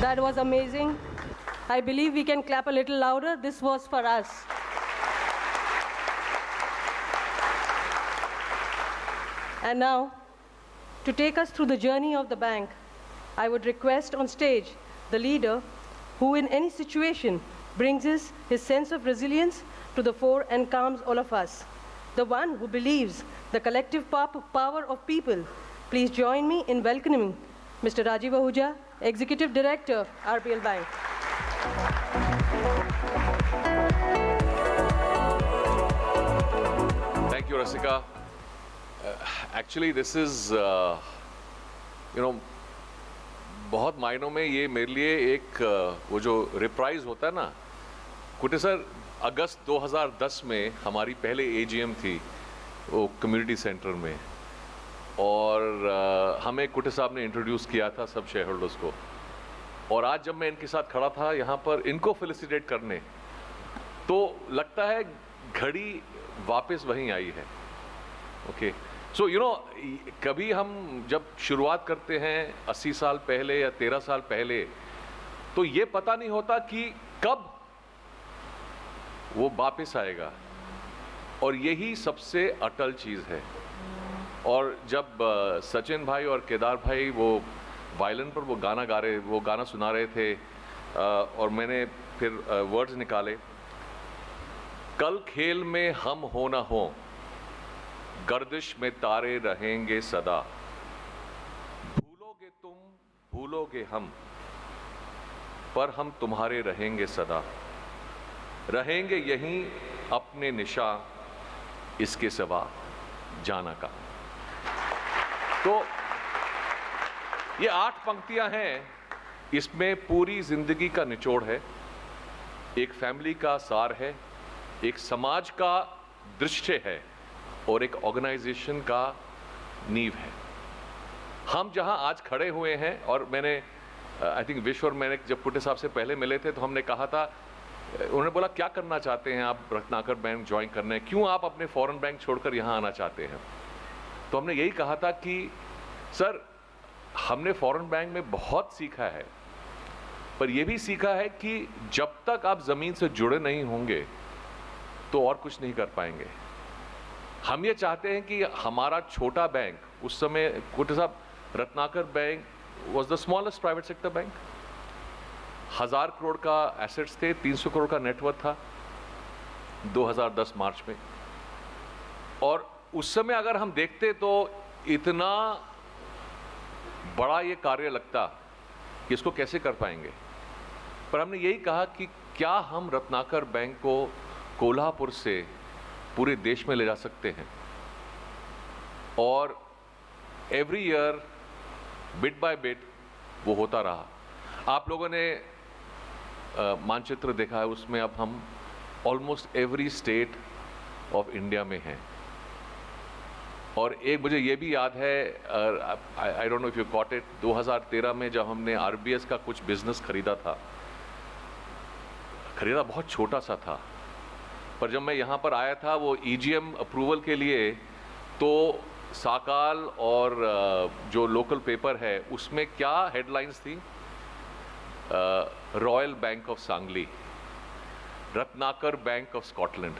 Speaker 1: That was amazing. I believe we can clap a little louder. This was for us. And now, to take us through the journey of the bank, I would request on stage the leader who in any situation brings his sense of resilience to the fore and calms all of us. The one who believes the collective power of people. Please join me in welcoming Mr. Rajiv Ahuja, Executive Director, RBL Bank.
Speaker 6: Thank you, Rasika. Actually, this is, बहुत मायनों में ये मेरे लिए एक वो जो reprise होता है ना, कुटे सर अगस्त 2010 में हमारी पहले एजीएम थी वो कम्युनिटी सेंटर में, और हमें कुटे साहब ने इंट्रोड्यूस किया था सब शेयर होल्डर्स को, और आज जब मैं इनके साथ खड़ा था यहाँ पर इनको फेलिसिटेट करने, तो लगता है घड़ी वापस वहीं आई है. ओके, सो कभी हम जब शुरुआत करते हैं 80 साल पहले या 13 साल पहले, तो ये पता नहीं होता कि कब वो वापस आएगा, और यही सबसे अटल चीज़ है. और जब सचिन भाई और केदार भाई वो वायलिन पर वो गाना सुना रहे थे, और मैंने फिर वर्ड्स निकाले, कल खेल में हम हो ना हो, गर्दिश में तारे रहेंगे सदा, भूलोगे तुम भूलोगे हम, पर हम तुम्हारे रहेंगे सदा, रहेंगे यहीं अपने निशा, इसके सिवा जाना का. तो ये 8 पंक्तियां हैं, इसमें पूरी जिंदगी का निचोड़ है, एक फैमिली का सार है, एक समाज का दृश्य है, और एक ऑर्गेनाइजेशन का नींव है. हम जहां आज खड़े हुए हैं, और मैंने आई थिंक विश्व और मैंने जब कुटे साहब से पहले मिले थे तो हमने कहा था, उन्होंने बोला क्या करना चाहते हैं आप रत्नाकर बैंक ज्वाइन करने, क्यों आप अपने फॉरेन बैंक छोड़कर यहाँ आना चाहते हैं. तो हमने यही कहा था कि सर हमने फॉरेन बैंक में बहुत सीखा है, पर यह भी सीखा है कि जब तक आप ज़मीन से जुड़े नहीं होंगे तो और कुछ नहीं कर पाएंगे. हम ये चाहते हैं कि हमारा छोटा बैंक, उस समय कुटे साहब Ratnakar bank was the smallest private sector bank, 1000 crore का एसेट्स थे, 300 करोड़ का नेटवर्थ था 2010 मार्च में. और उस समय अगर हम देखते तो इतना बड़ा ये कार्य लगता कि इसको कैसे कर पाएंगे, पर हमने यही कहा कि क्या हम रत्नाकर बैंक को कोल्हापुर से पूरे देश में ले जा सकते हैं. और every year bit by bit वो होता रहा. आप लोगों ने मानचित्र देखा है, उसमें अब हम almost every state of India में हैं. और एक मुझे ये भी याद है, I don't know if you cot it, 2013 में जब हमने आरबीएस का कुछ बिजनेस खरीदा बहुत छोटा सा था, पर जब मैं यहाँ पर आया था वो ईजीएम अप्रूवल के लिए, तो साकाल और जो लोकल पेपर है उसमें क्या हेडलाइंस थी, royal bank of Sangli, Ratnakar bank of Scotland.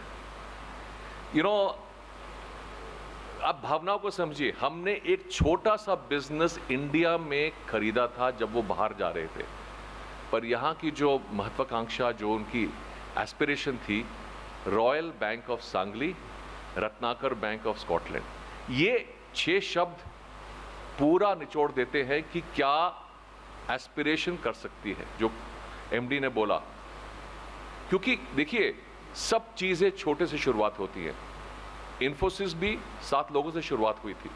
Speaker 6: आप भावनाओं को समझिए, हमने एक छोटा सा बिजनेस इंडिया में खरीदा था जब वो बाहर जा रहे थे, पर यहाँ की जो महत्वाकांक्षा, जो उनकी एस्पिरेशन थी, royal bank of Sangli, Ratnakar bank of Scotland, ये 6 शब्द पूरा निचोड़ देते हैं कि क्या एस्पिरेशन कर सकती है जो एमडी ने बोला. क्योंकि देखिए सब चीज़ें छोटे से शुरुआत होती है. इन्फोसिस भी 7 लोगों से शुरुआत हुई थी,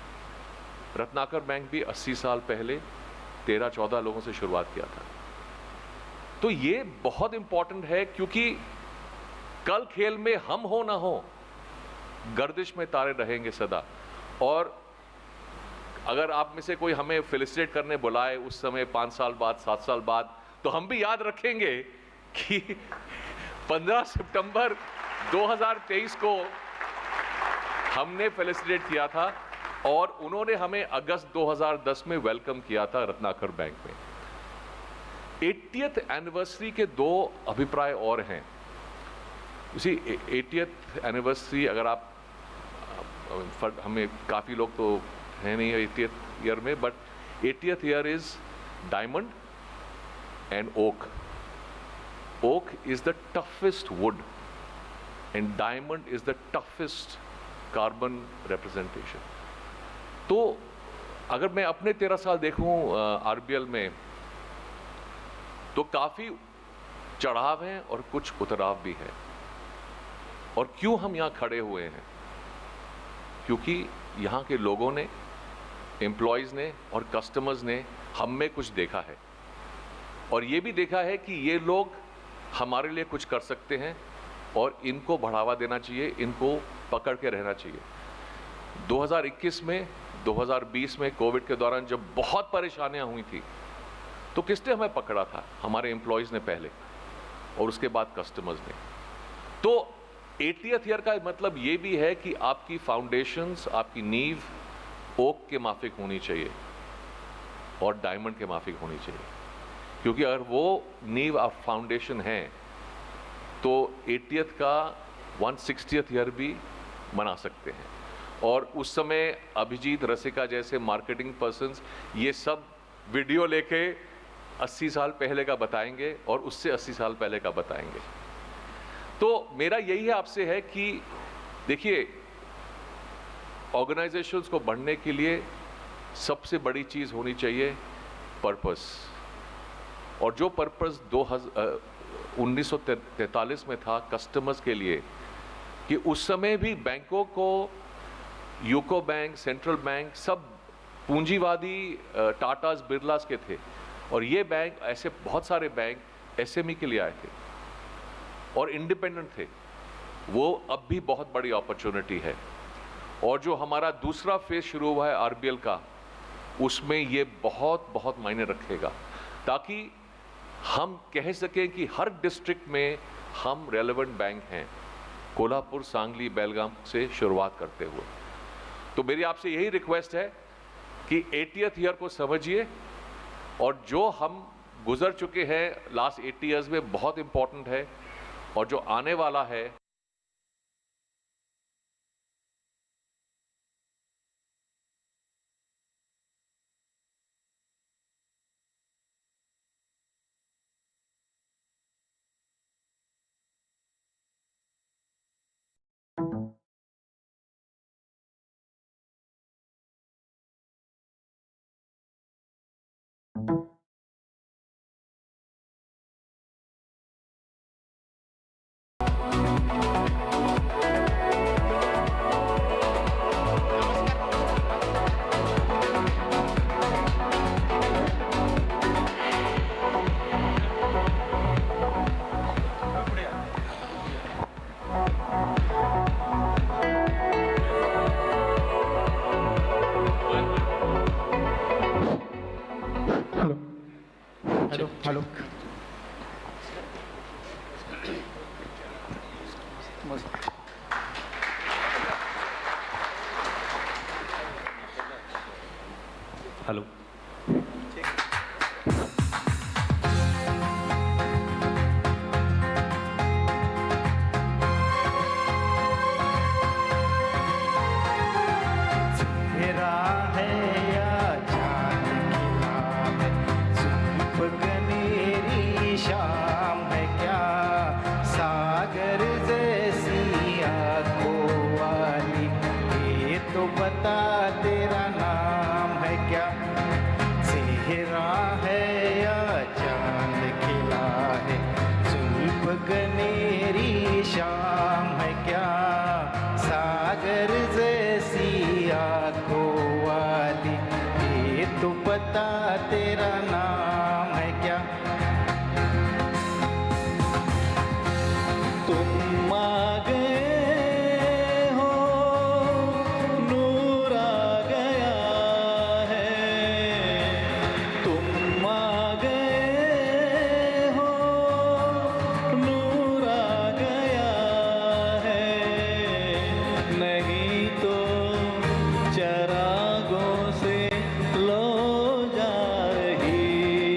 Speaker 6: रत्नाकर बैंक भी 80 साल पहले 13-14 लोगों से शुरुआत किया था. तो ये बहुत इंपॉर्टेंट है, क्योंकि कल खेल में हम हो ना हो, गर्दिश में तारे रहेंगे सदा. और अगर आप में से कोई हमें फेलिसिटेट करने बुलाए उस समय 5 साल बाद, 7 साल बाद, तो हम भी याद रखेंगे कि 15 सितंबर 2023 को हमने फेलिसिटेट किया था, और उन्होंने हमें अगस्त 2010 में वेलकम किया था रत्नाकर बैंक में. 80th एनिवर्सरी के दो अभिप्राय और हैं। उसी 80th एनिवर्सरी अगर आप हमें काफ़ी लोग तो हैं नहीं 80th ईयर में, but 80th year is diamond and oak. Oak is the toughest wood and diamond is the toughest carbon representation. तो अगर मैं अपने 13 साल देखूं RBL में, तो काफ़ी चढ़ाव हैं और कुछ उतराव भी है. और क्यों हम यहाँ खड़े हुए हैं? क्योंकि यहाँ के लोगों ने, एम्प्लॉयज़ ने और कस्टमर्स ने हम में कुछ देखा है, और ये भी देखा है कि ये लोग हमारे लिए कुछ कर सकते हैं और इनको बढ़ावा देना चाहिए, इनको पकड़ के रहना चाहिए. 2021 में, 2020 में कोविड के दौरान जब बहुत परेशानियां हुई थी, तो किसने हमें पकड़ा था? हमारे एम्प्लॉयज़ ने पहले, और उसके बाद कस्टमर्स ने. तो 80th ईयर का मतलब ये भी है कि आपकी फाउंडेशंस, आपकी नींव ओक के माफिक होनी चाहिए और डायमंड के माफिक होनी चाहिए. क्योंकि अगर वो नींव ऑफ फाउंडेशन है तो 80th का 160th ईयर भी मना सकते हैं. और उस समय अभिजीत रसिका जैसे मार्केटिंग पर्सन्स ये सब वीडियो लेके 80 साल पहले का बताएंगे और उससे 80 साल पहले का बताएंगे. तो मेरा यही है आपसे है कि देखिए, ऑर्गेनाइजेशंस को बढ़ने के लिए सबसे बड़ी चीज़ होनी चाहिए पर्पस. और जो पर्पस 1943 में था कस्टमर्स के लिए, कि उस समय भी बैंकों को, यूको बैंक, सेंट्रल बैंक, सब पूंजीवादी टाटास बिरलास के थे, और ये बैंक, ऐसे बहुत सारे बैंक एसएमई के लिए आए थे और इंडिपेंडेंट थे. वो अब भी बहुत बड़ी अपॉर्चुनिटी है. और जो हमारा दूसरा फेज शुरू हुआ है आरबीएल का, उसमें ये बहुत बहुत मायने रखेगा, ताकि हम कह सकें कि हर डिस्ट्रिक्ट में हम रेलेवेंट बैंक हैं, कोल्हापुर, सांगली, बेलगाम से शुरुआत करते हुए. तो मेरी आपसे यही रिक्वेस्ट है कि 80th ईयर को समझिए, और जो हम गुजर चुके हैं लास्ट 80 ईयर्स में बहुत इंपॉर्टेंट है, और जो आने वाला है
Speaker 5: हेलो.
Speaker 3: हेलो.
Speaker 10: चेहरा है या चांद खिला है, जुल्फ गनेरी शाम है क्या, सागर जैसी आंखों वाली, ये तो बता तेरा नाम है क्या. चेहरा है या चांद खिला है, जुल्फ गनेरी शाम है क्या, सागर जैसी आंखों वाली, ये तो पता तेरा नाम है क्या. तुम आ गए हो, नूर आ गया है, तुम आ गए हो, नूर आ गया है, नहीं तो चरागों से लो जा रही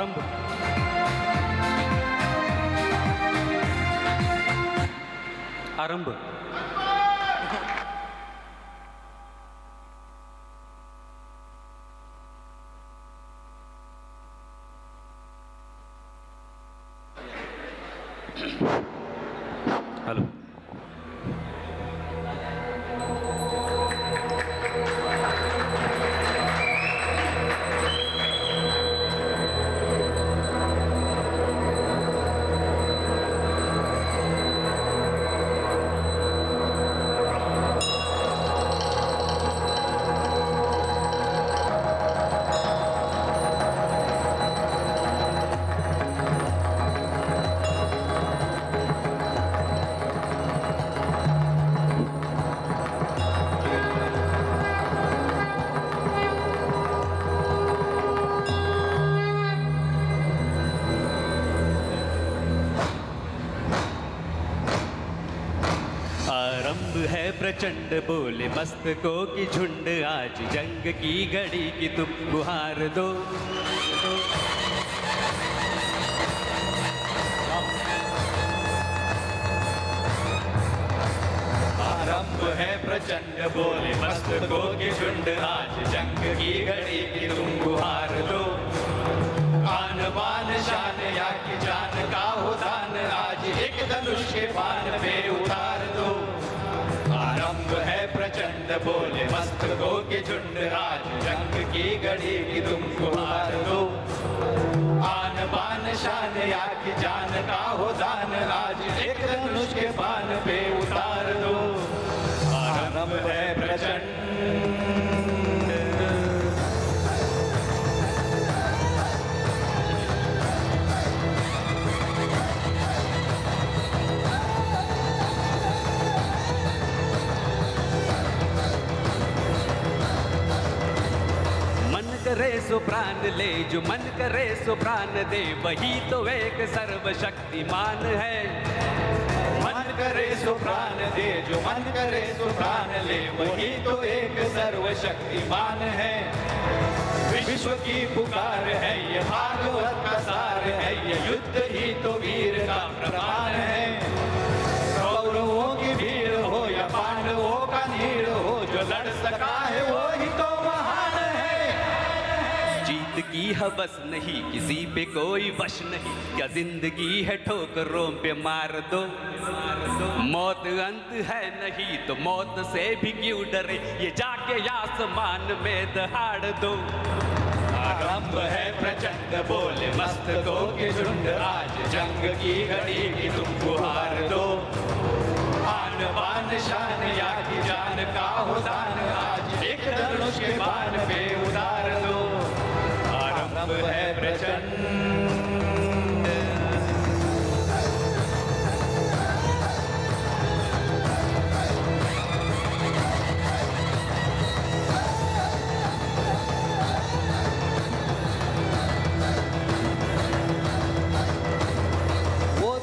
Speaker 10: आरंभ. आरंभ. हॅलो. आरंभ है प्रचंड बोले मस्तकों की झुंड, आज जंग की घड़ी की तुम गुहार दो. आरंभ है प्रचंड बोले मस्तकों की झुंड, आज जंग की घड़ी की तुम गुहार दो. आन बान शान या की जान का हो दान, आज एक धनुष के बाण पे उतार दो. आरंभ है प्रचंड बोले मस्तकों के झुंड, आज जंग की घड़ी की तुम गुहार दो. आन बान शान या की जान का हो दान, आज एक धनुष के बाण पे उतार दो. आरंभ है प्रचंड. करे सो प्राण ले, जो मन करे सो प्राण दे, वही तो एक सर्वशक्तिमान है. मन करे सो प्राण दे, जो मन करे सो प्राण ले, वही तो एक सर्वशक्तिमान है. विश्व की पुकार है ये भागवत का सार है, ये युद्ध ही तो वीर का प्रमाण है. कौरवों की भीड़ हो या पांडवों का नीड़ हो, जो लड़ सका है वो ही तो महान है. जीत की हवस नहीं, किसी पे कोई वश नहीं, क्या जिंदगी है ठोकरों पे मार दो. मौत अंत है नहीं तो मौत से भी क्यों डरे, ये जाके आसमान में दहाड़ दो. आरंभ है प्रचंड बोले मस्तकों के झुंड, आज जंग की घड़ी की तुम गुहार दो. आन बान शान या की जान का हो दान, आज एक धनुष के बाण पे उतार दो. आरंभ है प्रचंड.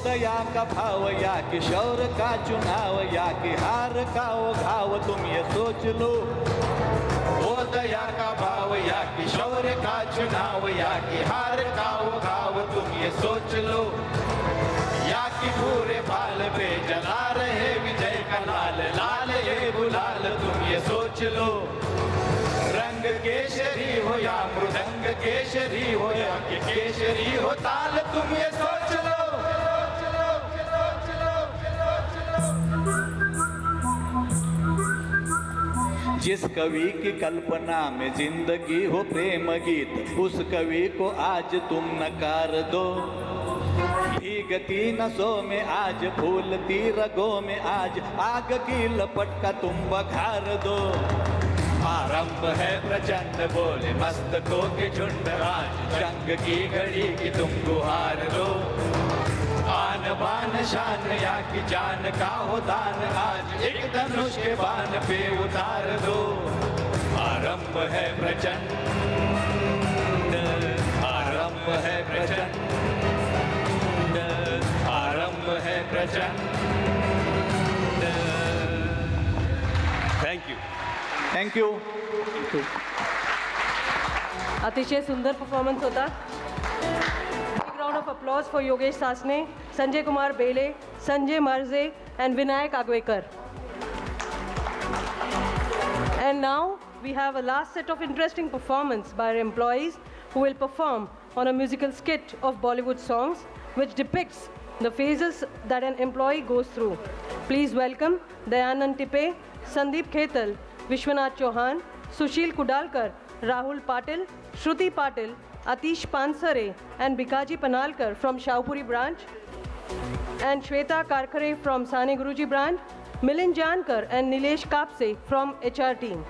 Speaker 10: दया का भाव या कि शौर्य का चुनाव, या कि हार का वो घाव, तुम ये सोच लो. वो दया का भाव या कि शौर्य का चुनाव, या कि हार का वो घाव, तुम ये सोच लो. या कि पूरे बाल पे जला रहे विजय का लाल, लाल ये गुलाल, तुम ये सोच लो. रंग केशरी हो या मृदंग केशरी हो, या कि केशरी हो ताल, तुम ये सोच लो. जिस कवि की कल्पना में जिंदगी हो प्रेम गीत, उस कवि को आज तुम नकार दो. भीगती नसों में आज, फूलती रगों में आज, आग की लपट का तुम बघार दो. आरंभ है प्रचंड बोले मस्तकों के झुंड, आज जंग की घड़ी की तुम गुहार दो. आन बान शान या की जान का हो दान, आज एक धनुष के बाण पे उतार दो. आरंभ है प्रचंड. आरंभ है प्रचंड. आरंभ है प्रचंड. Thank you. Thank you.
Speaker 1: अतिशय सुंदर परफॉर्मन्स होता. Big round of applause for Yogesh Sasne, Sanjay Kumar Bele, Sanjay Marze, and Vinayak Agwekar. And now we have a last set of interesting performance by our employees who will perform on a musical skit of Bollywood songs which depicts the phases that an employee goes through. Please welcome Dayanand Tipe, Sandeep Khetal, Vishwanath Chauhan, Sushil Kudalkar, Rahul Patil, Shruti Patil, Atish Pansare, and Bikaji Panalkar from Shaupuri branch, and Shweta Karkare from Sane Guruji branch, Milind Jankar and Nilesh Kapse from HR team.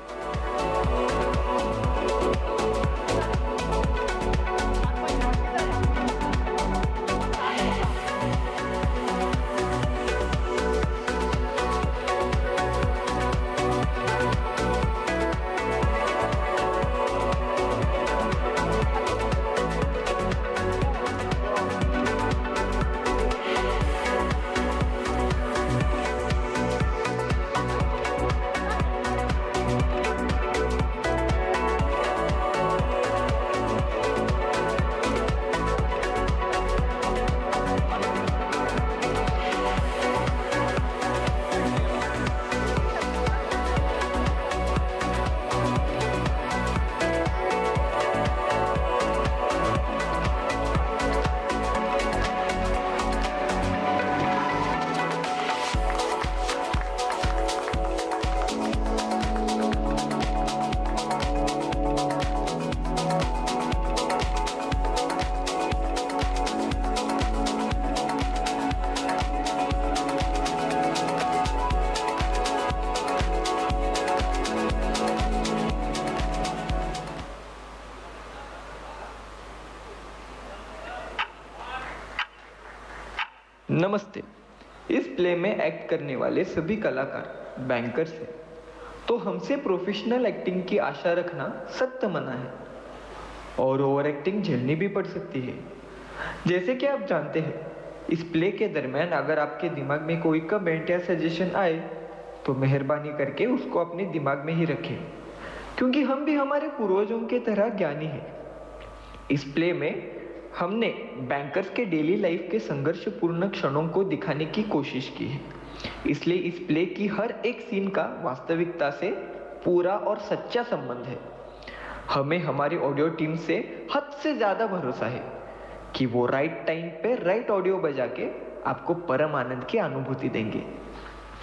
Speaker 14: नमस्ते। इस play में act करने वाले सभी कलाकार bankers हैं, तो हमसे प्रोफेशनल एक्टिंग की आशा रखना सख्त मना है और ओवर एक्टिंग झेलनी भी पड़ सकती है। जैसे कि आप जानते हैं, इस प्ले के दरमियान अगर आपके दिमाग में कोई कमेंट या सजेशन आए तो मेहरबानी करके उसको अपने दिमाग में ही रखें, क्योंकि हम भी हमारे पूर्वजों की तरह ज्ञानी हैं। इस प्ले में हमने बैंकर्स के डेली लाइफ के संघर्षपूर्ण क्षणों को दिखाने की कोशिश की है, इसलिए इस प्ले की हर एक सीन का वास्तविकता से पूरा और सच्चा संबंध है। हमें हमारी ऑडियो टीम से हद से ज्यादा भरोसा है कि वो राइट टाइम पे राइट ऑडियो बजा के आपको परम आनंद की अनुभूति देंगे।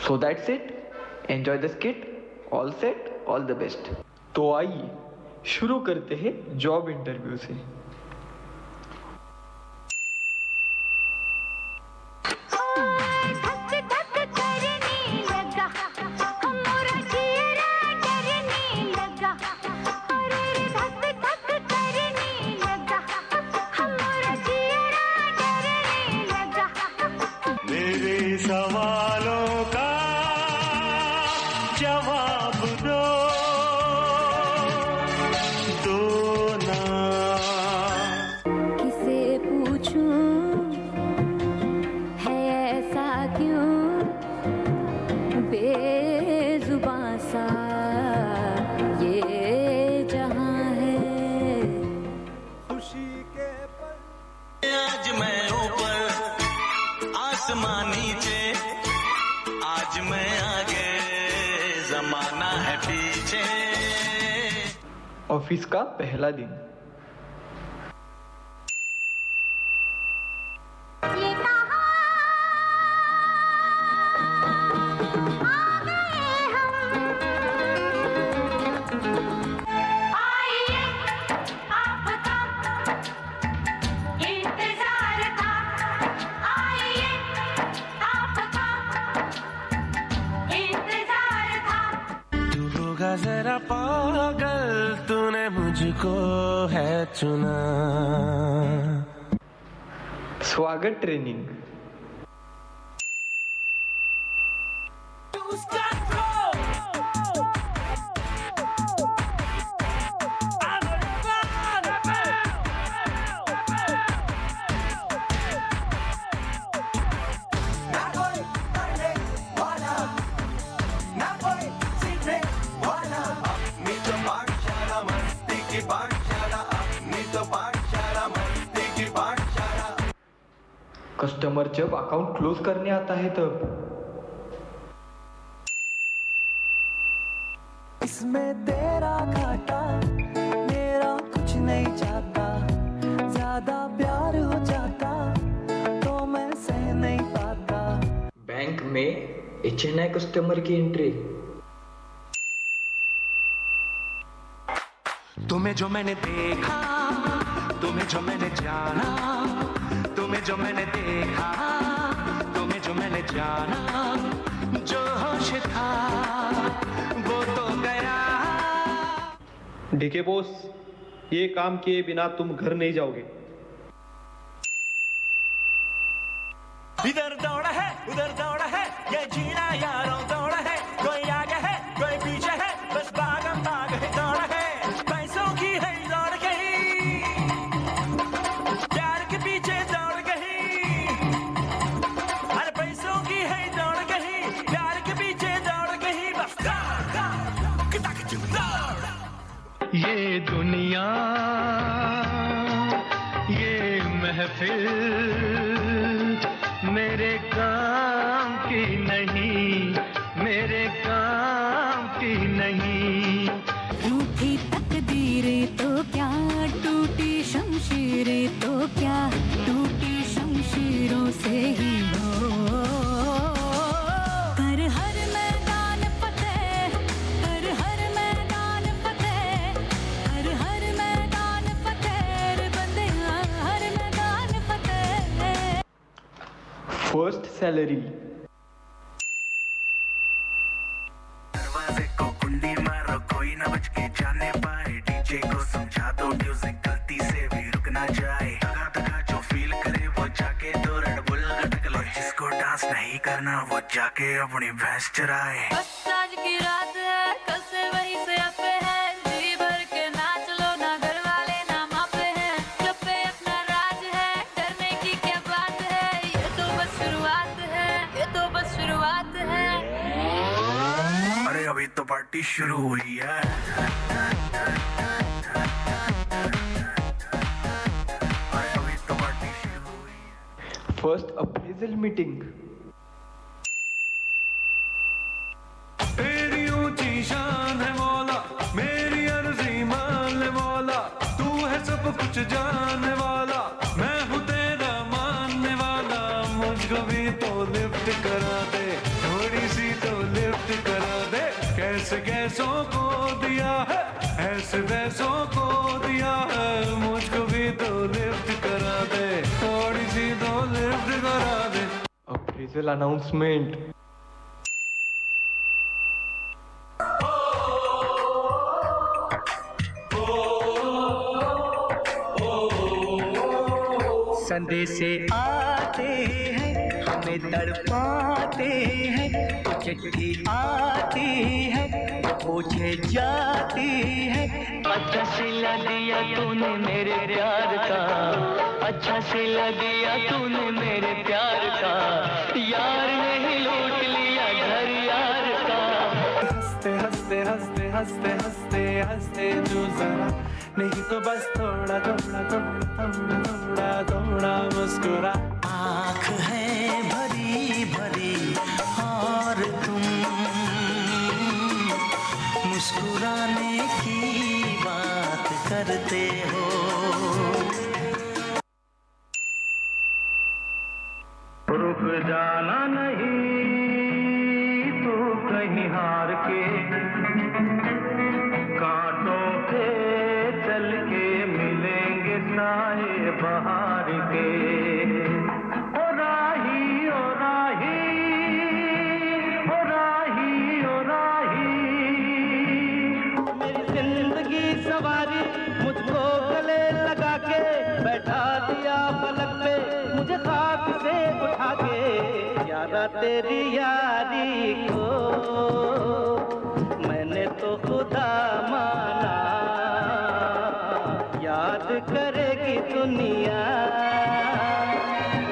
Speaker 14: So that's it, enjoy the skit, all set, all the best. तो आइए शुरू करते हैं जॉब इंटरव्यू से।
Speaker 12: सवालों का जवाब दो ना।
Speaker 15: किसे पूछूं है ऐसा क्यों बेजुबां सा ये जहां है।
Speaker 12: खुशी के पल आज मैं ऊपर आसमान नीचे, आज मैं आगे जमाना है पीछे।
Speaker 14: ऑफिस का पहला दिन।
Speaker 12: जरा पागल तूने मुझको है चुना।
Speaker 14: स्वागत ट्रेनिंग। कस्टमर जब अकाउंट क्लोज करने आता है तब।
Speaker 12: इसमें तेरा घाटा मेरा कुछ नहीं जाता, ज्यादा प्यार हो जाता तो मैं सह नहीं पाता।
Speaker 14: बैंक में HNI कस्टमर की एंट्री।
Speaker 12: तुम्हें जो मैंने देखा, तुम्हें जो मैंने जाना, तुम्हें जो मैंने देखा, तुम्हें जो मैंने जाना, जो होश था वो तो गया।
Speaker 16: डीके बॉस, ये काम किए बिना तुम घर नहीं जाओगे।
Speaker 12: इधर दौड़ा है उधर दौड़ा है, ये जीना यारों दौड़ा है, कोई आगे है कोई पीछे है, बस भागम भाग है दौड़ा है। पैसों की है दौड़ गई, प्यार के पीछे दौड़ गई, अरे पैसों की है दौड़ गई, प्यार के पीछे दौड़ गई, बस दौड़।
Speaker 5: ये दुनिया ये महफिल मेरे काम की नहीं, मेरे काम की नहीं।
Speaker 15: रूठी तकदीरें तो क्या, टूटी शमशीरें तो क्या, टूटी शमशीरों से ही हो कर हर मैदान फतेह, कर हर मैदान फतेह, कर हर मैदान फतेह, बंदे हर मैदान फतेह।
Speaker 14: First salary.
Speaker 12: दरवाजे को कुंडी मारो कोई ना बच के जाने पाए, डीजे को समझा दो म्यूजिक गलती से भी रुक ना जाए, धगा धगा जो फील करे वो जाके दो रेड बुल गटक लो, जिसको डांस नहीं करना वो जाके अपनी भैंस चराए।
Speaker 15: बस आज की रात है, कल से वही से अपे है, जी भर के नाच लो ना, घर वाले ना मापे हैं, जब पे अपना राज है, डरने की क्या बात है, ये तो बस शुरुआत है, ये तो बस शुरुआत है।
Speaker 12: अरे अभी तो पार्टी शुरू हुई है। अरे अभी तो पार्टी शुरू हुई है।
Speaker 14: First appraisal meeting.
Speaker 12: तेरी ऊंची शान है मौला, मेरी अर्जी मान ले मौला, तू है सब कुछ जानने वाला, मैं हूँ तेरा मानने वाला, मुझको भी तो लिफ्ट करा दे, थोड़ी सी तो लिफ्ट करा दे, कैसे कैसों को दिया है, ऐसे वैसों को दिया है, मुझको भी तो लिफ्ट करा दे, थोड़ी सी तो लिफ्ट करा दे।
Speaker 14: Appraisal announcement.
Speaker 12: संदेशे आते हैं हमें तड़पाते हैं, तो चिट्ठी आती है तो पूछे जाती है, अच्छा सिला दिया तूने मेरे प्यार का, अच्छा सिला दिया तूने मेरे प्यार का, यार ने ही लूट लिया घर यार का। हंसते हंसते हंसते हंसते हंसते हंसते जो जरा, नहीं तो बस थोड़ा थोड़ा थोड़ा थोड़ा थोड़ा मुस्कुरा। आँख है भरी भरी और तुम मुस्कुराने की बात करते हो। रुक जाना नहीं तू कहीं हार के, कांटों पे चल के मिलेंगे साए बहार के। ओ राही ओ राही ओ राही ओ राही, मेरी जिंदगी सवारी मुझको गले लगा के, बैठा दिया पलक पे मुझे खाक से उठा के, यारा तेरी यारी को मैंने तो खुदा माना, याद करेगी दुनिया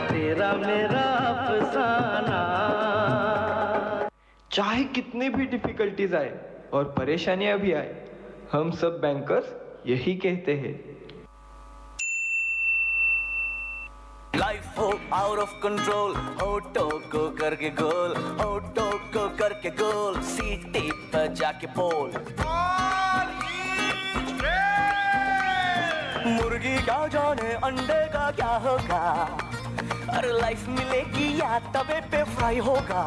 Speaker 12: तेरा मेरा अफसाना।
Speaker 14: चाहे कितनी भी डिफिकल्टीज आए और परेशानियां भी आए, हम सब बैंकर्स यही कहते हैं,
Speaker 10: लाइफ हो आउट ऑफ कंट्रोल, होठों को करके गोल, होठों को करके गोल, सीटी पर जाके बोल। मुर्गी क्या जाने अंडे का क्या होगा, अरे लाइफ मिलेगी या तवे पे फ्राई होगा,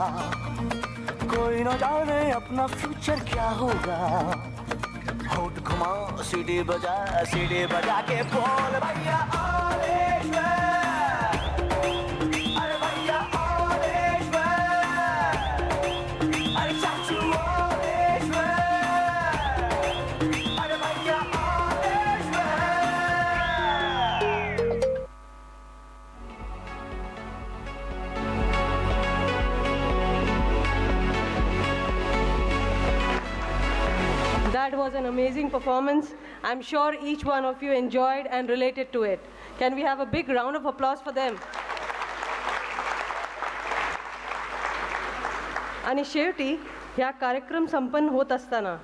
Speaker 10: कोई ना जाने अपना फ्यूचर क्या होगा। होठ घुमा सीढ़ी बजा के बोल भैया all is well, अरे भैया all is well, अरे चाचू all is well, अरे भैया all is well।
Speaker 1: That was an amazing performance. I'm sure each one of you enjoyed and related to it. Can we have a big round of applause for them? आणि शेवटी ह्या कार्यक्रम संपन्न होत असताना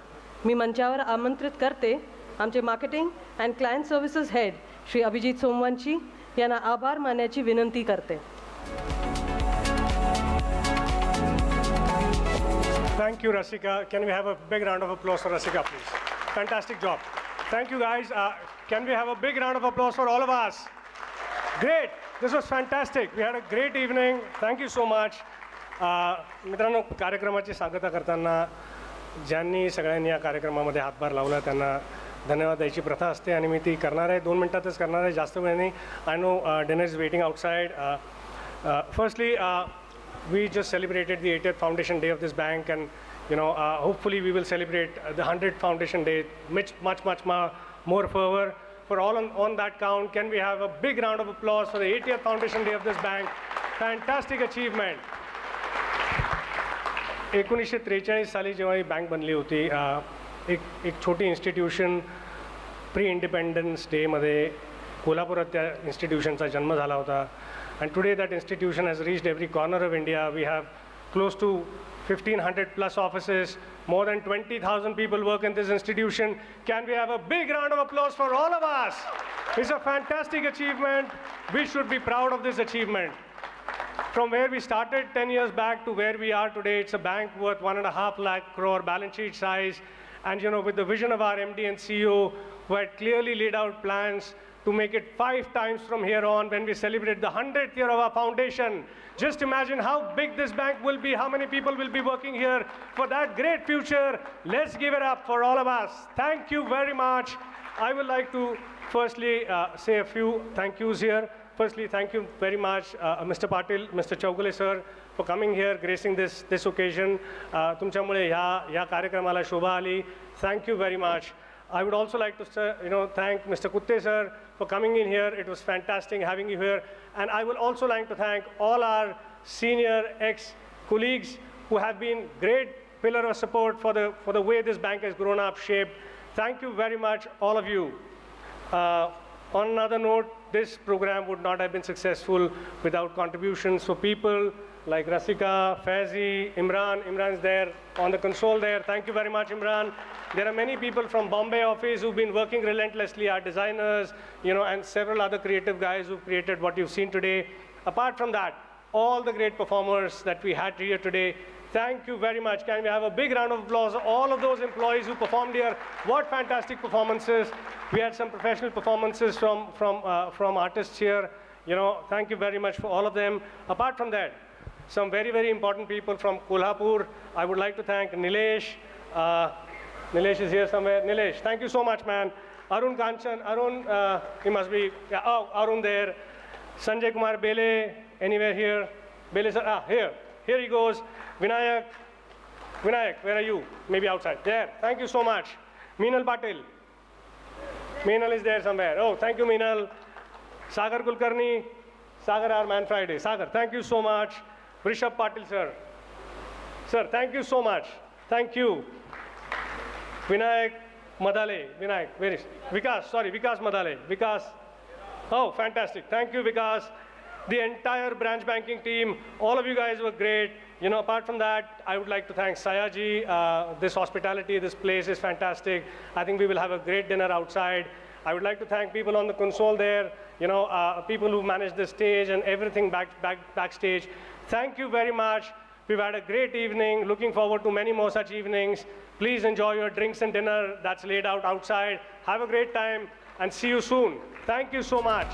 Speaker 1: मी मंचावर आमंत्रित करते आमचे marketing and client services head Shri Abhijit Somvanshi यांना आभार मानण्याची विनंती करते.
Speaker 17: Thank you, Rasika. Can we have a big round of applause for Rasika, please? Fantastic job. Thank you, guys. Can we have a big round of applause for all of us? Great. This was fantastic. We had a great evening. Thank you so much. मित्रांनो, कार्यक्रमाची सांगता करताना ज्यांनी सगळ्यांनी या कार्यक्रमामध्ये हातभार लावला त्यांना धन्यवाद द्यायची प्रथा असते आणि मी ती करणार आहे. 2 मिनिटातच करणार आहे, जास्त वेळ नाही. I know dinner is waiting outside. Firstly we just celebrated the 80th foundation day of this bank, and hopefully we will celebrate the 100th foundation day much more fervor. For all on that count, can we have a big round of applause for the 80th foundation day of this bank? Fantastic achievement. 1943 साली जेव्हा ही bank बनली होती, एक छोटी institution pre independence डेमध्ये कोल्हापुरात त्या इन्स्टिट्यूशनचा जन्म झाला होता. And today that institution has reached every corner of India. We have close to 1,500 plus offices. More than 20,000 people work in this institution. Can we have a big round of applause for all of us? It's a fantastic achievement. We should be proud of this achievement. From where we started 10 years back to where we are today, it's a bank worth 1.5 lakh crore balance sheet size. And with the vision of our MD and CEO, who had clearly laid out plans to make it 5 times from here on when we celebrate the 100th year of our foundation. Just imagine how big this bank will be, how many people will be working here for that great future. Let's give it up for all of us. Thank you very much. I would like to firstly say a few thank yous here. Firstly, thank you very much, Mr. Patil, Mr. Chaugule sir, for coming here, gracing this occasion. तुमच्यामुळे ह्या कार्यक्रमाला शोभा आली. Thank you very much. I would also like to thank Mr. Kutte sir for coming in here. It was fantastic having you here. And I would also like to thank all our senior ex-colleagues who have been great pillar of support for the way this bank has grown up, shaped. Thank you very much, all of you. On another note, this program would not have been successful without contributions for people like Rasika, Faizi, Imran. Imran is there on the console there. Thank you very much, Imran. There are many people from Bombay office who've been working relentlessly, our designers, and several other creative guys who've created what you've seen today. Apart from that, all the great performers that we had here today, thank you very much. Can we have a big round of applause for all of those employees who performed here? What fantastic performances. We had some professional performances from artists here. Thank you very much for all of them. Apart from that, some very, very important people from Kolhapur. I would like to thank Nilesh. Nilesh is here somewhere. Nilesh, thank you so much, man. Arun Kanchan, he must be, Arun there. Sanjay Kumar Bele, anywhere here? Bele sir, here he goes. Vinayak, where are you? Maybe outside. There, thank you so much. Meenal Patil. Meenal is there somewhere. Oh, thank you, Meenal. Sagar Kulkarni. Sagar, our man Friday. Sagar, thank you so much. Rishabh Patil, sir. Sir, thank you so much. Thank you. Vinayak Madale. Vinayak, where is Vikas Madale. Vikas. Oh, fantastic. Thank you, Vikas. The entire branch banking team, all of you guys were great. Apart from that, I would like to thank Sayaji. This hospitality, this place is fantastic. I think we will have a great dinner outside. I would like to thank people on the console there. people who manage the stage and everything backstage. Thank you very much. We've had a great evening. Looking forward to many more such evenings. Please enjoy your drinks and dinner that's laid out outside. Have a great time and see you soon. Thank you so much.